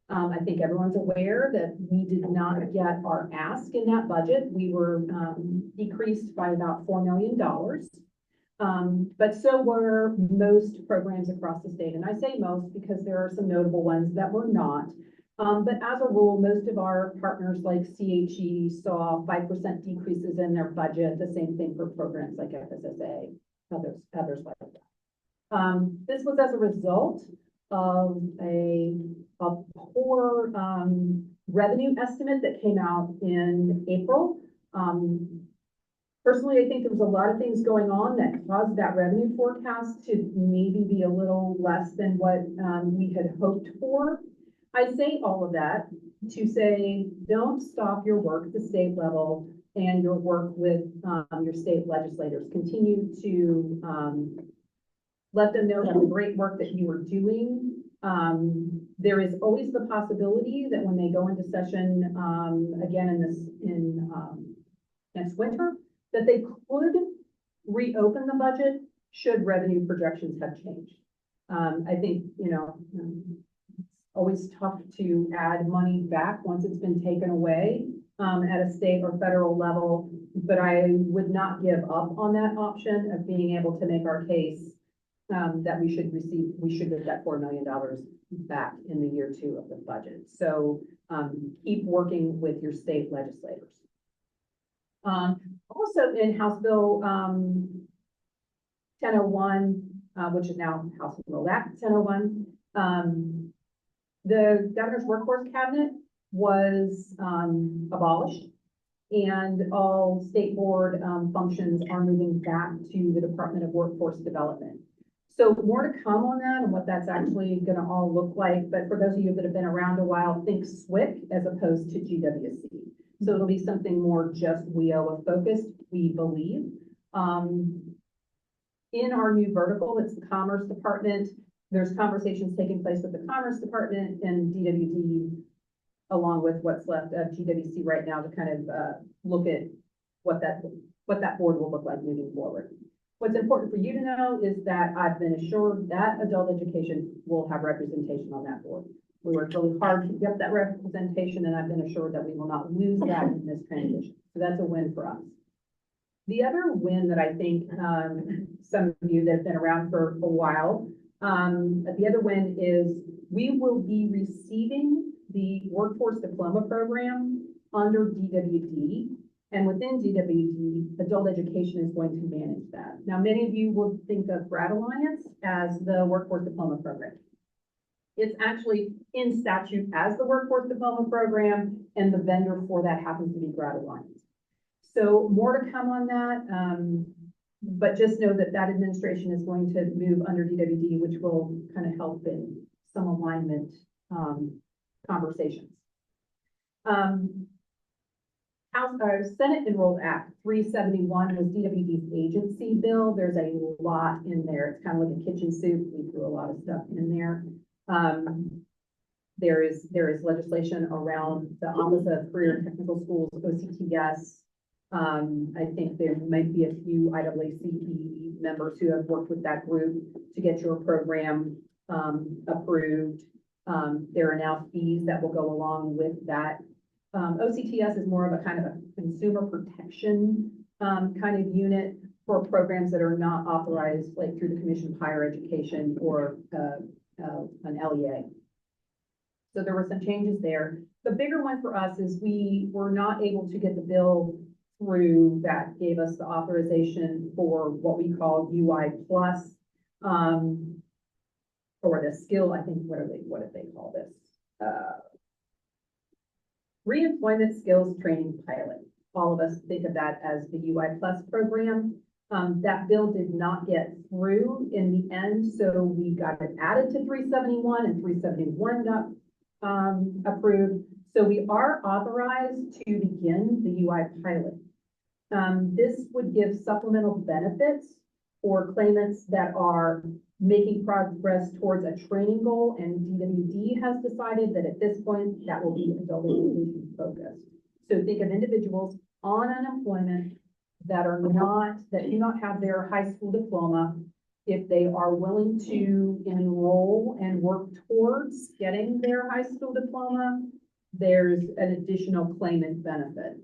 I think everyone's aware that we did not get our ask in that budget. We were decreased by about $4 million. But so were most programs across the state. And I say most because there are some notable ones that were not. But as a rule, most of our partners like CHE saw 5% decreases in their budget. The same thing for programs like FSSA, others like that. This was as a result of a poor revenue estimate that came out in April. Personally, I think there was a lot of things going on that caused that revenue forecast to maybe be a little less than what we had hoped for. I say all of that to say, don't stop your work at the state level and your work with your state legislators. Continue to let them know the great work that you are doing. There is always the possibility that when they go into session again in next winter, that they could reopen the budget should revenue projections have changed. I think, it's always tough to add money back once it's been taken away at a state or federal level, but I would not give up on that option of being able to make our case that we should receive, we should get that $4 million back in the year 2 of the budget. So, keep working with your state legislators. Also in House Bill, 1001, which is now House Enrolled Act 1001, the governor's workforce cabinet was, abolished, and all state board, functions are moving back to the Department of Workforce Development. So more to come on that and what that's actually gonna all look like, but for those of you that have been around a while, think SWIC as opposed to GWC. So it'll be something more just WIOA focused, we believe. In our new vertical, it's the Commerce Department. There's conversations taking place with the Commerce Department and DWD, along with what's left of GWC right now, to kind of look at what that board will look like moving forward. What's important for you to know is that I've been assured that adult education will have representation on that board. We worked really hard to get that representation, and I've been assured that we will not lose that in this transition. So that's a win for us. The other win that I think some of you that have been around for a while, the other win is we will be receiving the Workforce Diploma Program under DWD. And within DWD, adult education is going to manage that. Now, many of you will think of Grad Alliance as the Workforce Diploma Program. It's actually in statute as the Workforce Diploma Program, and the vendor for that happens to be Grad Alliance. So more to come on that, but just know that that administration is going to move under DWD, which will kind of help in some alignment conversations. Senate Enrolled Act 371 was DWD's agency bill. There's a lot in there. It's kind of like a kitchen soup. We threw a lot of stuff in there. There is legislation around the Office of Career and Technical Schools, OCTS. I think there might be a few IAACE members who have worked with that group to get your program approved. There are now fees that will go along with that. OCTS is more of a kind of a consumer protection kind of unit for programs that are not authorized, like through the Commission of Higher Education or an LEA. So there were some changes there. The bigger one for us is we were not able to get the bill through that gave us the authorization for what we call UI plus, or the skill, I think, what did they call this? Reemployment Skills Training Pilot. All of us think of that as the UI Plus program. That bill did not get through in the end, so we got it added to 371, and 371 got approved. So we are authorized to begin the UI pilot. This would give supplemental benefits for claimants that are making progress towards a training goal, and DWD has decided that at this point that will be adult education focused. So think of individuals on unemployment that do not have their high school diploma. If they are willing to enroll and work towards getting their high school diploma, there's an additional claimant benefit.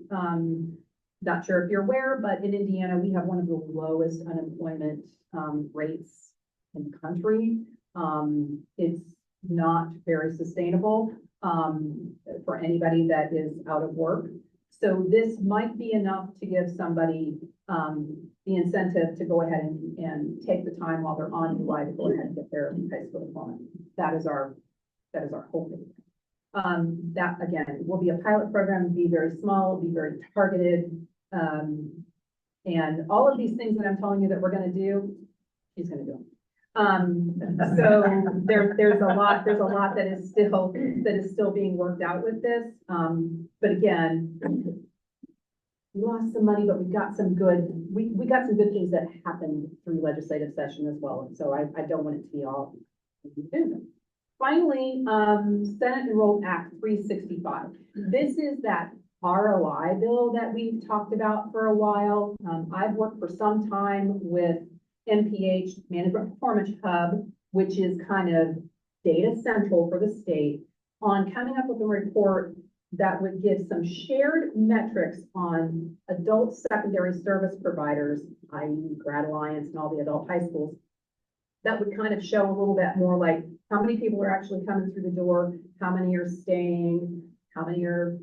Not sure if you're aware, but in Indiana, we have one of the lowest unemployment rates in the country. It's not very sustainable for anybody that is out of work. So this might be enough to give somebody the incentive to go ahead and take the time while they're on UI to go ahead and get their high school diploma. That is our hope. That again will be a pilot program, be very small, be very targeted, and all of these things that I'm telling you that we're going to do, he's going to do them. So there's a lot that is still being worked out with this. But again, we lost some money, but we got some good things that happened through legislative session as well. And so I don't want it to be all. Finally, Senate Enrolled Act 365. This is that ROI bill that we've talked about for a while. I've worked for some time with MPH, Management Performance Hub, which is kind of data central for the state, on coming up with a report that would give some shared metrics on adult secondary service providers, i.e. Grad Alliance and all the adult high schools, that would kind of show a little bit more like how many people are actually coming through the door, how many are staying, how many are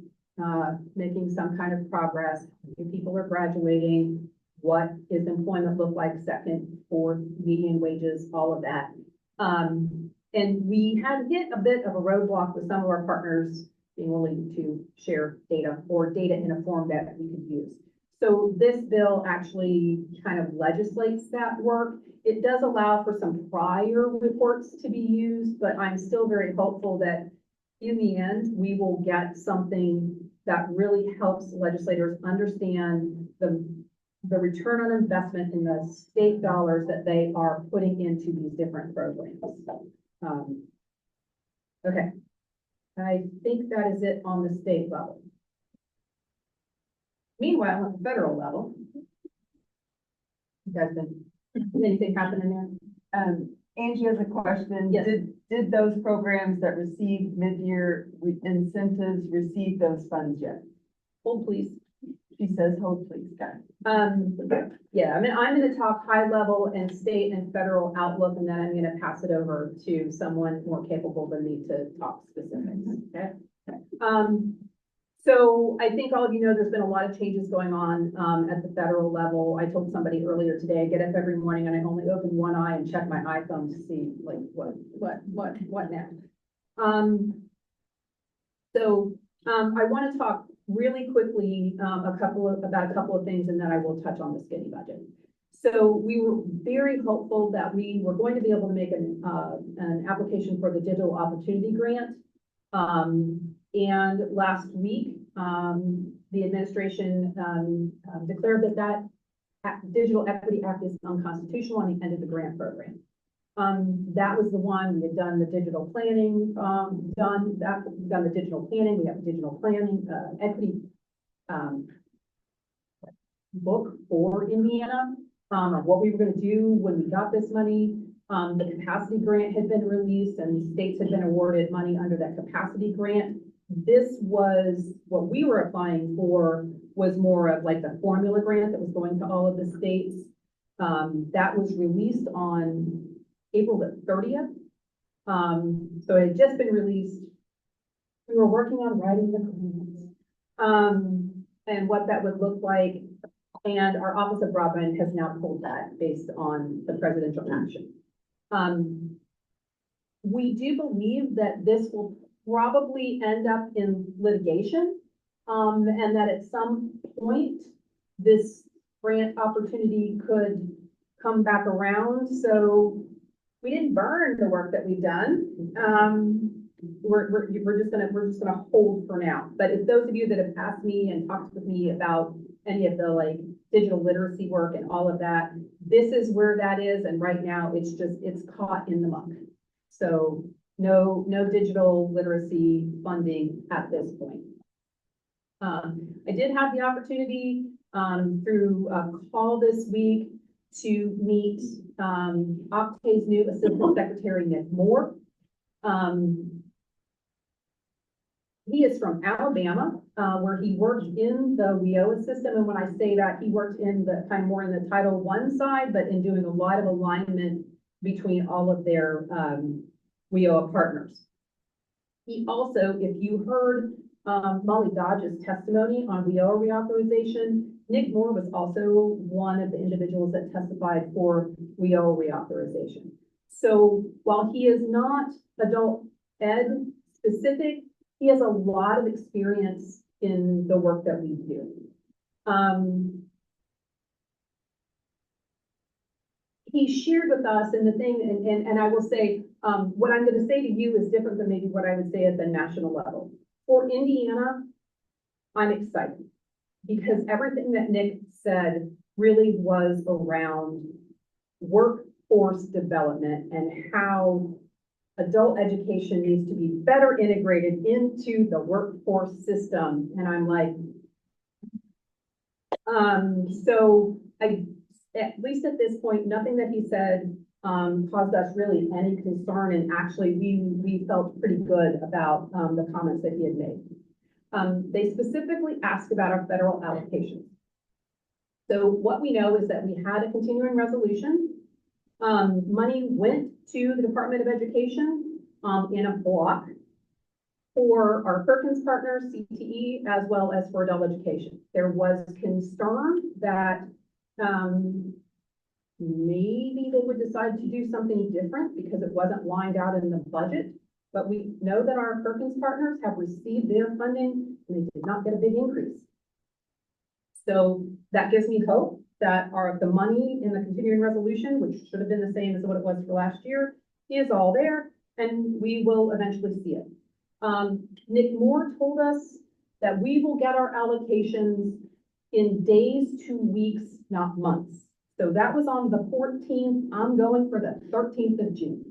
making some kind of progress, how many people are graduating, what is employment look like, second, fourth, median wages, all of that. And we had hit a bit of a roadblock with some of our partners being willing to share data or data in a form that we could use. So this bill actually kind of legislates that work. It does allow for some prior reports to be used, but I'm still very hopeful that in the end, we will get something that really helps legislators understand the return on investment in the state dollars that they are putting into these different programs. Okay, I think that is it on the state level. Meanwhile, at the federal level, you guys been, anything happen in there? Angie has a question. Yes. Did those programs that receive mid-year incentives receive those funds yet? Hold please. She says, hold please, guys. Yeah, I mean, I'm gonna talk high level and state and federal outlook, and then I'm gonna pass it over to someone more capable than me to talk specifics, okay? So I think all of you know there's been a lot of changes going on at the federal level. I told somebody earlier today, I get up every morning and I only open one eye and check my iPhone to see like what now. I want to talk really quickly about a couple of things, and then I will touch on the skinny budget. So we were very hopeful that we were going to be able to make an application for the Digital Opportunity Grant. And last week, the administration declared that Digital Equity Act is unconstitutional and ended the grant program. That was the one, we had done the digital planning, done the digital planning, we have a digital planning, equity book for Indiana, of what we were gonna do when we got this money. The capacity grant had been released and states had been awarded money under that capacity grant. This was, what we were applying for was more of like the formula grant that was going to all of the states. That was released on April the 30th. So it had just been released. We were working on writing the grant, and what that would look like. And our Office of Broadband has now pulled that based on the presidential action. We do believe that this will probably end up in litigation, and that at some point, this grant opportunity could come back around. So we didn't burn the work that we've done. We're just gonna hold for now. But if those of you that have asked me and talked with me about any of the like digital literacy work and all of that, this is where that is. And right now it's caught in the muck. So no digital literacy funding at this point. I did have the opportunity through a call this week to meet Octave's new Assistant Secretary, Nick Moore. He is from Alabama, where he worked in the WIOA system. And when I say that, he worked in the kind of more in the Title I side, but in doing a lot of alignment between all of their WIOA partners. He also, if you heard Molly Dodge's testimony on WIOA reauthorization, Nick Moore was also one of the individuals that testified for WIOA reauthorization. So while he is not adult ed specific, he has a lot of experience in the work that we do. He shared with us, and the thing, and I will say, what I'm going to say to you is different than maybe what I would say at the national level. For Indiana, I'm excited because everything that Nick said really was around workforce development and how adult education needs to be better integrated into the workforce system. And I'm like, so at least at this point, nothing that he said caused us really any concern. And actually, we felt pretty good about the comments that he had made. They specifically asked about our federal allocations. So what we know is that we had a continuing resolution Money went to the Department of Education, in a block for our Perkins partners, CTE, as well as for adult education. There was concern that, maybe they would decide to do something different because it wasn't lined out in the budget. But we know that our Perkins partners have received their funding and they did not get a big increase. So that gives me hope that the money in the continuing resolution, which should have been the same as what it was for last year, is all there and we will eventually see it. Nick Moore told us that we will get our allocations in days to weeks, not months. So that was on the 14th. I'm going for the 13th of June.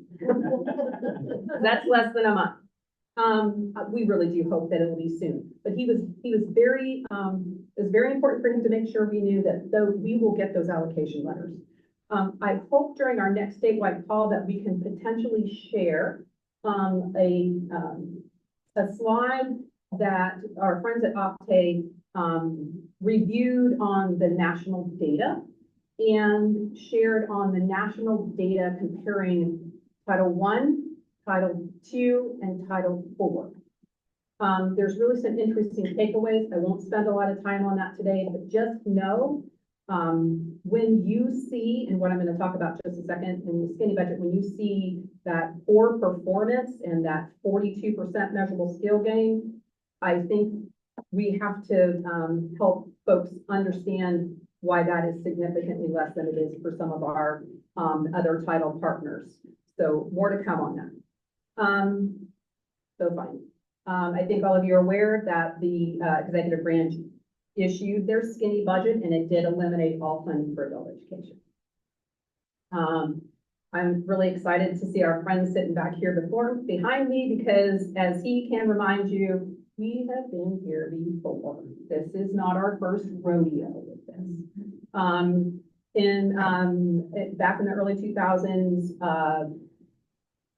That's less than a month. We really do hope that it'll be soon, but he was very, it was very important for him to make sure we knew that we will get those allocation letters. I hope during our next statewide call that we can potentially share, a slide that our friends at Opte, reviewed on the national data and shared on the national data comparing Title I, Title II, and Title IV. There's really some interesting takeaways. I won't spend a lot of time on that today, but just know, when you see, and what I'm going to talk about just a second in the skinny budget, when you see that poor performance and that 42% measurable skill gain, I think we have to help folks understand why that is significantly less than it is for some of our other title partners. So more to come on that. So fine. I think all of you are aware that the executive branch issued their skinny budget and it did eliminate all funding for adult education. I'm really excited to see our friends sitting back here behind me because as he can remind you, we have been here before. This is not our first rodeo with this. Back in the early 2000s,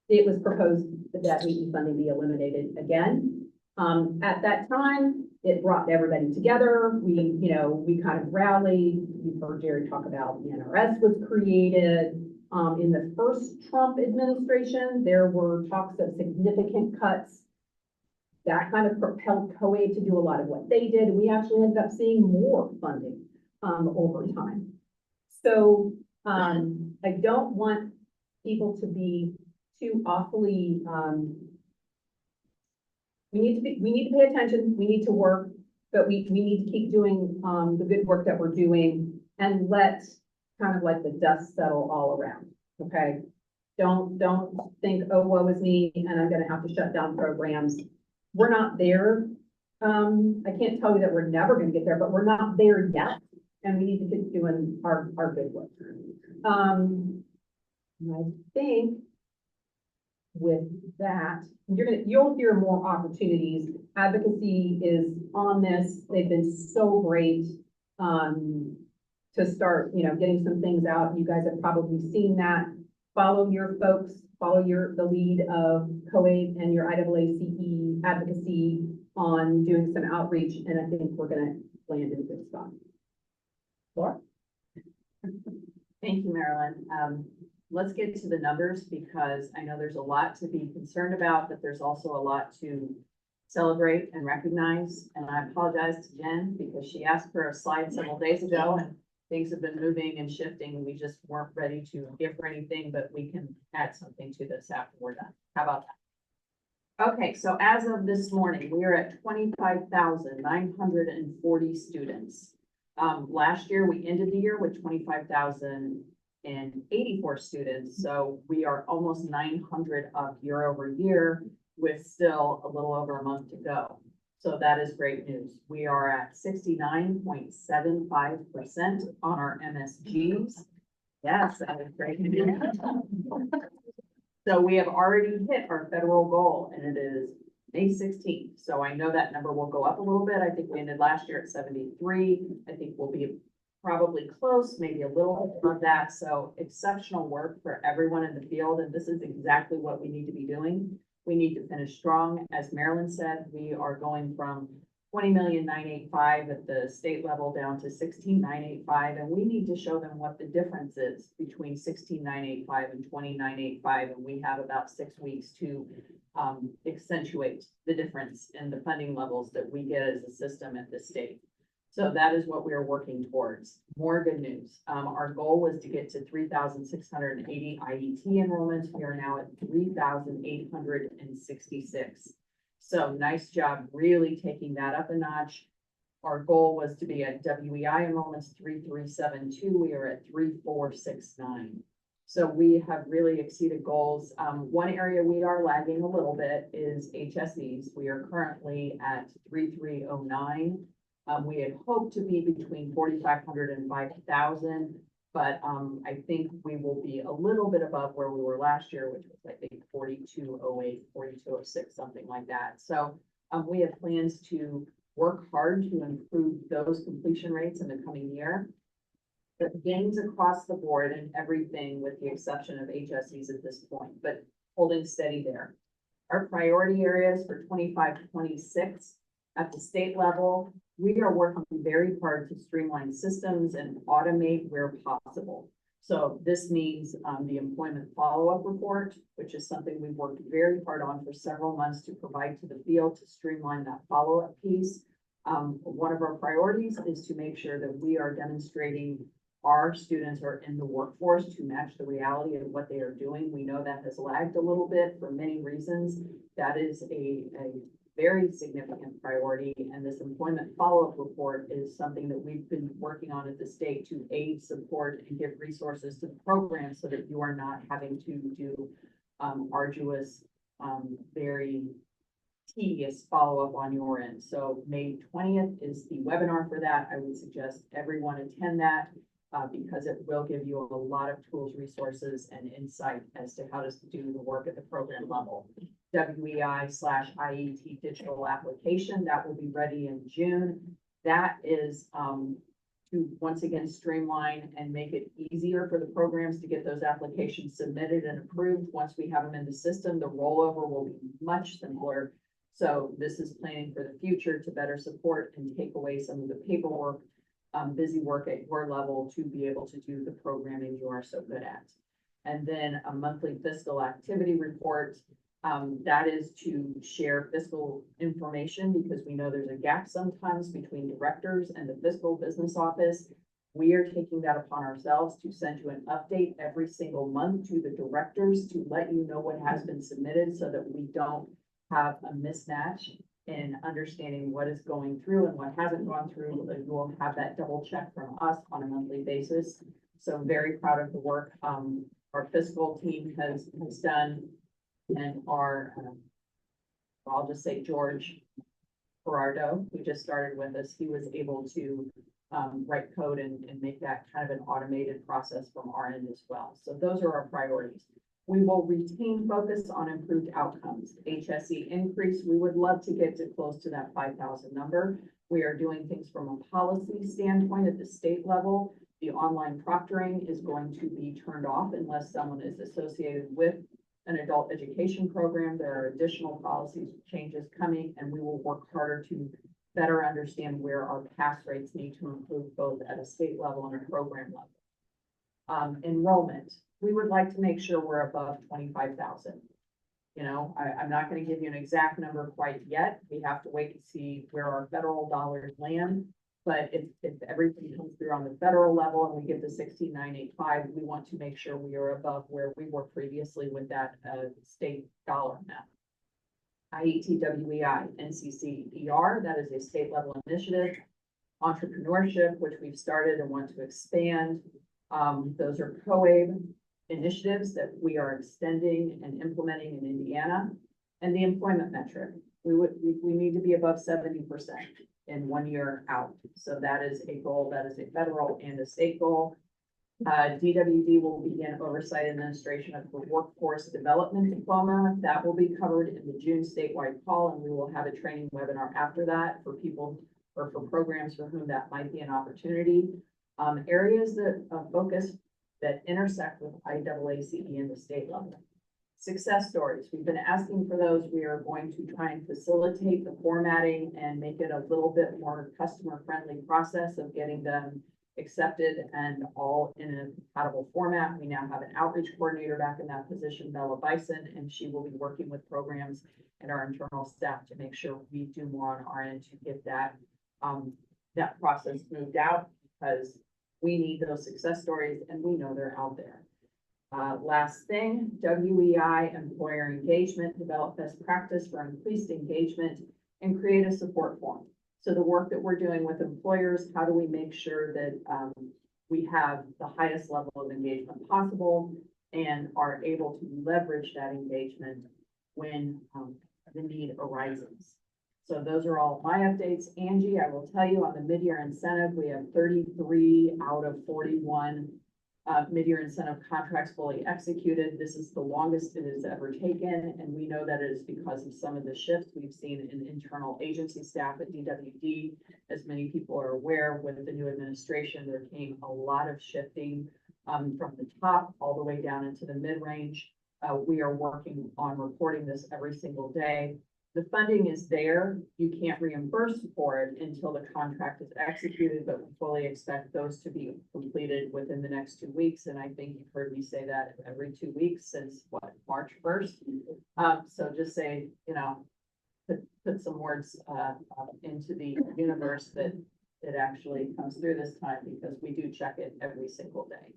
it was proposed that EE funding be eliminated again. At that time, it brought everybody together. We kind of rallied. You've heard Jerry talk about the NRS was created. In the first Trump administration, there were talks of significant cuts. That kind of propelled COAID to do a lot of what they did. And we actually ended up seeing more funding over time. So I don't want people to be too awfully, we need to pay attention, we need to work, but we need to keep doing the good work that we're doing and let kind of like the dust settle all around, okay? Don't think, oh, woe is me, and I'm gonna have to shut down programs. We're not there. I can't tell you that we're never gonna get there, but we're not there yet, and we need to keep doing our good work. I think with that, you'll hear more opportunities. Advocacy is on this. They've been so great to start, getting some things out. You guys have probably seen that. Follow your folks, follow the lead of COAID and your IAACE advocacy on doing some outreach, and I think we're gonna land in a good spot. Laura? Thank you, Marilyn. Let's get to the numbers because I know there's a lot to be concerned about, but there's also a lot to celebrate and recognize. And I apologize to Jen because she asked for a slide several days ago and things have been moving and shifting and we just weren't ready to give her anything, but we can add something to this after we're done. How about that? Okay, so as of this morning, we are at 25,940 students. Last year, we ended the year with 25,084 students. So we are almost 900 up year over year with still a little over a month to go. So that is great news. We are at 69.75% on our MSGs. Yes, that is great news. So we have already hit our federal goal and it is May 16th. So I know that number will go up a little bit. I think we ended last year at 73. I think we'll be probably close, maybe a little above that. So exceptional work for everyone in the field. And this is exactly what we need to be doing. We need to finish strong. As Marilyn said, we are going from 20,985,000 at the state level down to 16,985,000, and we need to show them what the difference is between 16,985,000 and 20,985,000, and we have about 6 weeks to accentuate the difference in the funding levels that we get as a system at the state. So that is what we are working towards. More good news. Our goal was to get to 3,680 IET enrollments. We are now at 3,866. So nice job really taking that up a notch. Our goal was to be at WEI enrollments 3,372. We are at 3,469. So we have really exceeded goals. One area we are lagging a little bit is HSEs. We are currently at 3,309. We had hoped to be between 4,500 and 5,000, but I think we will be a little bit above where we were last year, which was I think 4,208, 4,206, something like that. So we have plans to work hard to improve those completion rates in the coming year. But gains across the board and everything with the exception of HSEs at this point, but holding steady there. Our priority areas for 25-26 at the state level, we are working very hard to streamline systems and automate where possible. So this means the employment follow-up report, which is something we've worked very hard on for several months to provide to the field to streamline that follow-up piece. One of our priorities is to make sure that we are demonstrating our students are in the workforce to match the reality of what they are doing. We know that has lagged a little bit for many reasons. That is a very significant priority, and this employment follow-up report is something that we've been working on at the state to aid, support, and give resources to the program so that you are not having to do arduous, very tedious follow-up on your end. So May 20th is the webinar for that. I would suggest everyone attend that because it will give you a lot of tools, resources, and insight as to how to do the work at the program level. WEI/IET digital application that will be ready in June. That is to once again streamline and make it easier for the programs to get those applications submitted and approved. Once we have them in the system, the rollover will be much simpler. So this is planning for the future to better support and take away some of the paperwork, busy work at your level to be able to do the programming you are so good at. And then a monthly fiscal activity report. That is to share fiscal information because we know there's a gap sometimes between directors and the fiscal business office. We are taking that upon ourselves to send you an update every single month to the directors to let you know what has been submitted so that we don't have a mismatch in understanding what is going through and what hasn't gone through. You will have that double check from us on a monthly basis. So I'm very proud of the work our fiscal team has done. And our, I'll just say George Gerardo, who just started with us, he was able to write code and make that kind of an automated process from our end as well. So those are our priorities. We will retain focus on improved outcomes. HSE increase, we would love to get to close to that 5,000 number. We are doing things from a policy standpoint at the state level. The online proctoring is going to be turned off unless someone is associated with an adult education program. There are additional policies changes coming, and we will work harder to better understand where our pass rates need to improve both at a state level and a program level. Enrollment, we would like to make sure we're above 25,000. You know, I'm not going to give you an exact number quite yet. We have to wait to see where our federal dollars land. But if everything comes through on the federal level and we get to 16,985, we want to make sure we are above where we were previously with that state dollar amount. IET, WEI, NCC, ER, that is a state level initiative. Entrepreneurship, which we've started and want to expand. Those are COABE initiatives that we are extending and implementing in Indiana. And the employment metric, we need to be above 70%. In 1 year out. So that is a goal, that is a federal and a state goal. DWD will begin oversight administration of the workforce development diploma. That will be covered in the June statewide call, and we will have a training webinar after that for people or for programs for whom that might be an opportunity. Areas that focus that intersect with IAACE in the state level. success stories. We've been asking for those. We are going to try and facilitate the formatting and make it a little bit more customer-friendly process of getting them accepted and all in a compatible format. We now have an outreach coordinator back in that position, Bella Bison, and she will be working with programs and our internal staff to make sure we do more on our end to get that, that process moved out, because we need those success stories and we know they're out there. Last thing, WEI employer engagement, develop best practice for increased engagement and create a support form. So the work that we're doing with employers, how do we make sure that we have the highest level of engagement possible and are able to leverage that engagement when the need arises. So those are all my updates. Angie, I will tell you on the mid-year incentive, we have 33 out of 41 mid-year incentive contracts fully executed. This is the longest it has ever taken, and we know that it is because of some of the shifts we've seen in internal agency staff at DWD. As many people are aware, with the new administration, there came a lot of shifting from the top all the way down into the mid-range. We are working on reporting this every single day. The funding is there. You can't reimburse for it until the contract is executed, but we fully expect those to be completed within the next 2 weeks. And I think you've heard me say that every 2 weeks since what, March 1st. So just say, you know, put some words into the universe that it actually comes through this time, because we do check it every single day.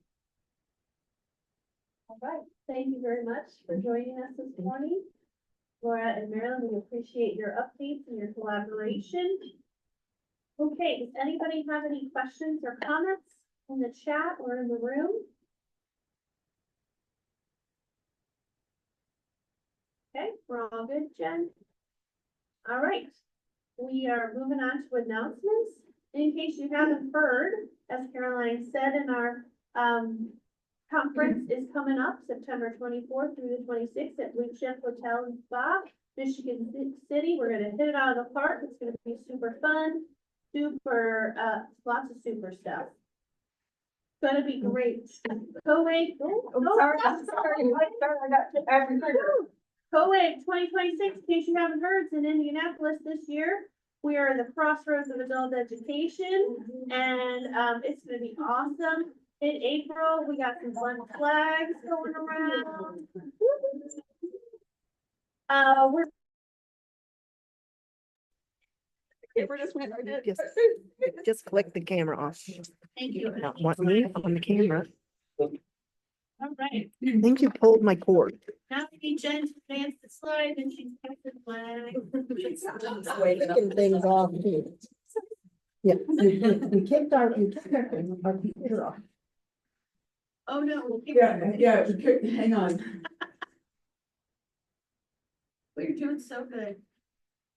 All right, thank you very much for joining us this morning. Laura and Marilyn, we appreciate your updates and your collaboration. Okay, does anybody have any questions or comments in the chat or in the room? Okay, we're all good, Jen. All right, we are moving on to announcements. In case you haven't heard, as Caroline said, in our conference is coming up September 24th through the 26th at Blue Chef Hotel and Spa, Michigan City. We're going to hit it out of the park. It's going to be super fun, super, lots of super stuff. It's going to be great. Co-Wave. Co-Wave 2026, in case you haven't heard, it's in Indianapolis this year. We are the crossroads of adult education, and it's going to be awesome. In April, we got some fun flags going around. Just click the camera off. Thank you. Not want me on the camera. All right. I think you pulled my cord. Now we need Jen to advance the slide and she's got the flag. Kicking things off. Yeah, we kicked our computer off. Oh, no. Hang on. We're doing so good.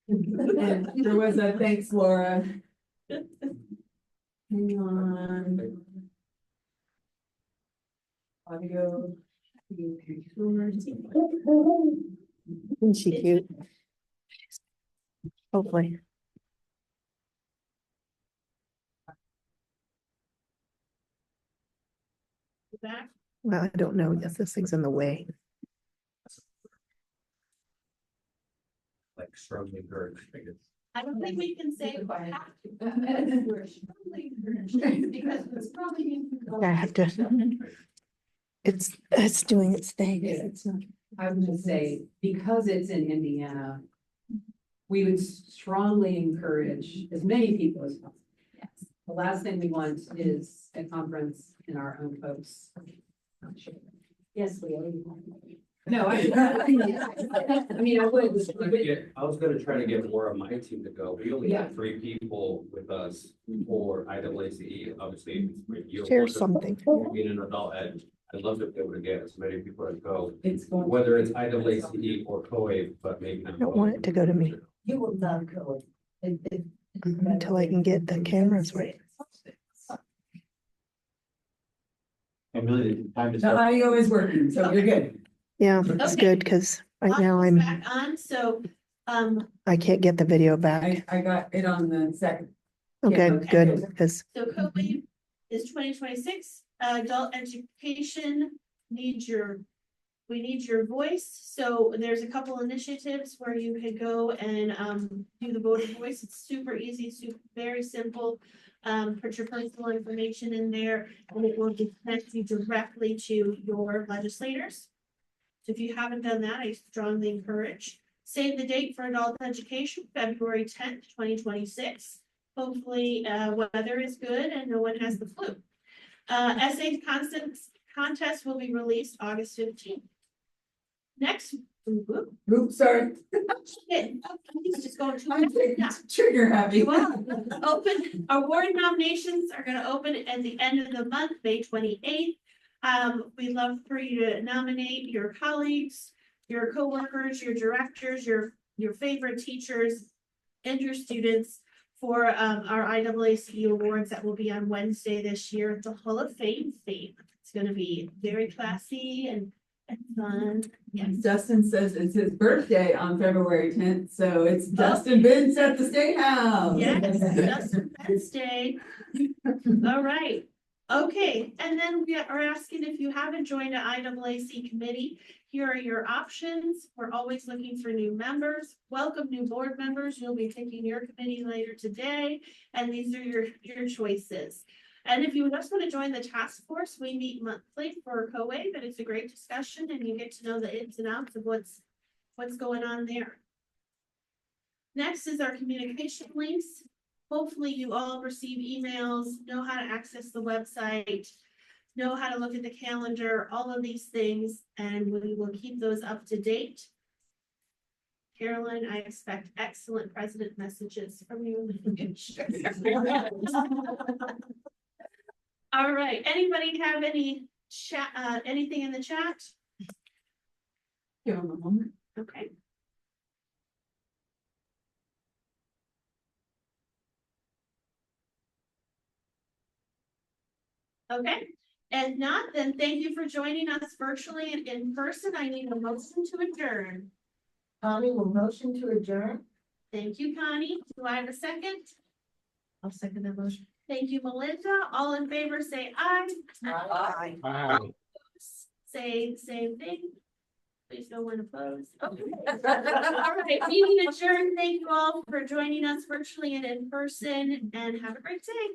And there was a thanks, Laura. Hang on. Audio. Isn't she cute? Hopefully. Back. Well, I don't know. Yes, this thing's in the way. Like strongly encouraged, I guess. I don't think we can say we have to. We're strongly encouraged, because it's probably. I have to. It's doing its thing. It's not. I would just say, because it's in Indiana, we would strongly encourage as many people as possible. Yes. The last thing we want is a conference in our own folks. Not sure. Yes, we are. No, I mean, I would. I was gonna try to get more of my team to go. We only Yeah. have 3 people with us for IAACE, obviously. Share something. Being an adult ed, I'd love to be able to get as many people as go, It's going. whether it's IAACE or COAE, but maybe not. I don't want it to go to me. You will not go. Until I can get the cameras right. And really, the time to The start. audio is working, so you're good. Yeah, it's Okay. good because right now I'm, Back on, so, I can't get the video back. I got it on the second. Okay, okay. good, because so Co-Wave is 2026, adult education needs your We need your voice, so there's a couple initiatives where you could go and do the voter voice. It's super easy, very simple. Put your personal information in there and it will connect you directly to your legislators. So if you haven't done that, I strongly encourage. Save the date for adult education, February 10th, 2026. Hopefully, weather is good and no one has the flu. Essay contest will be released August 15th. Next. Oops, sorry. He's just going I'm yeah. trigger happy. Well, open award nominations are gonna open at the end of the month, May 28th. We'd love for you to nominate your colleagues, your coworkers, your directors, your favorite teachers, and your students for our IAACE awards that will be on Wednesday this year at the Hall of Fame theme. It's gonna be very classy and fun. Yes. Dustin says it's his birthday on February 10th, so it's Dustin Vince at the State House. Yes, Dustin Wednesday. All right. Okay, and then we are asking if you haven't joined an IAACE committee, here are your options. We're always looking for new members. Welcome new board members. You'll be picking your committee later today, and these are your choices. And if you just want to join the task force, we meet monthly for COA, but it's a great discussion and you get to know the ins and outs of what's going on there. Next is our communication links. Hopefully you all receive emails, know how to access the website, know how to look at the calendar, all of these things, and we will keep those up to date. Caroline, I expect excellent president messages from you. All right, anybody have any chat, anything in the chat? Give him a moment. Okay. Okay, and not, then thank you for joining us virtually and in person. I need a motion to adjourn. Connie will motion to adjourn. Thank you, Connie. Do I have a second? I'll second that motion. Thank you, Melinda. All in favor, say aye. Aye. Say same thing. Please no one opposed. Okay. All right, meeting adjourned. Thank you all for joining us virtually and in person, and have a great day.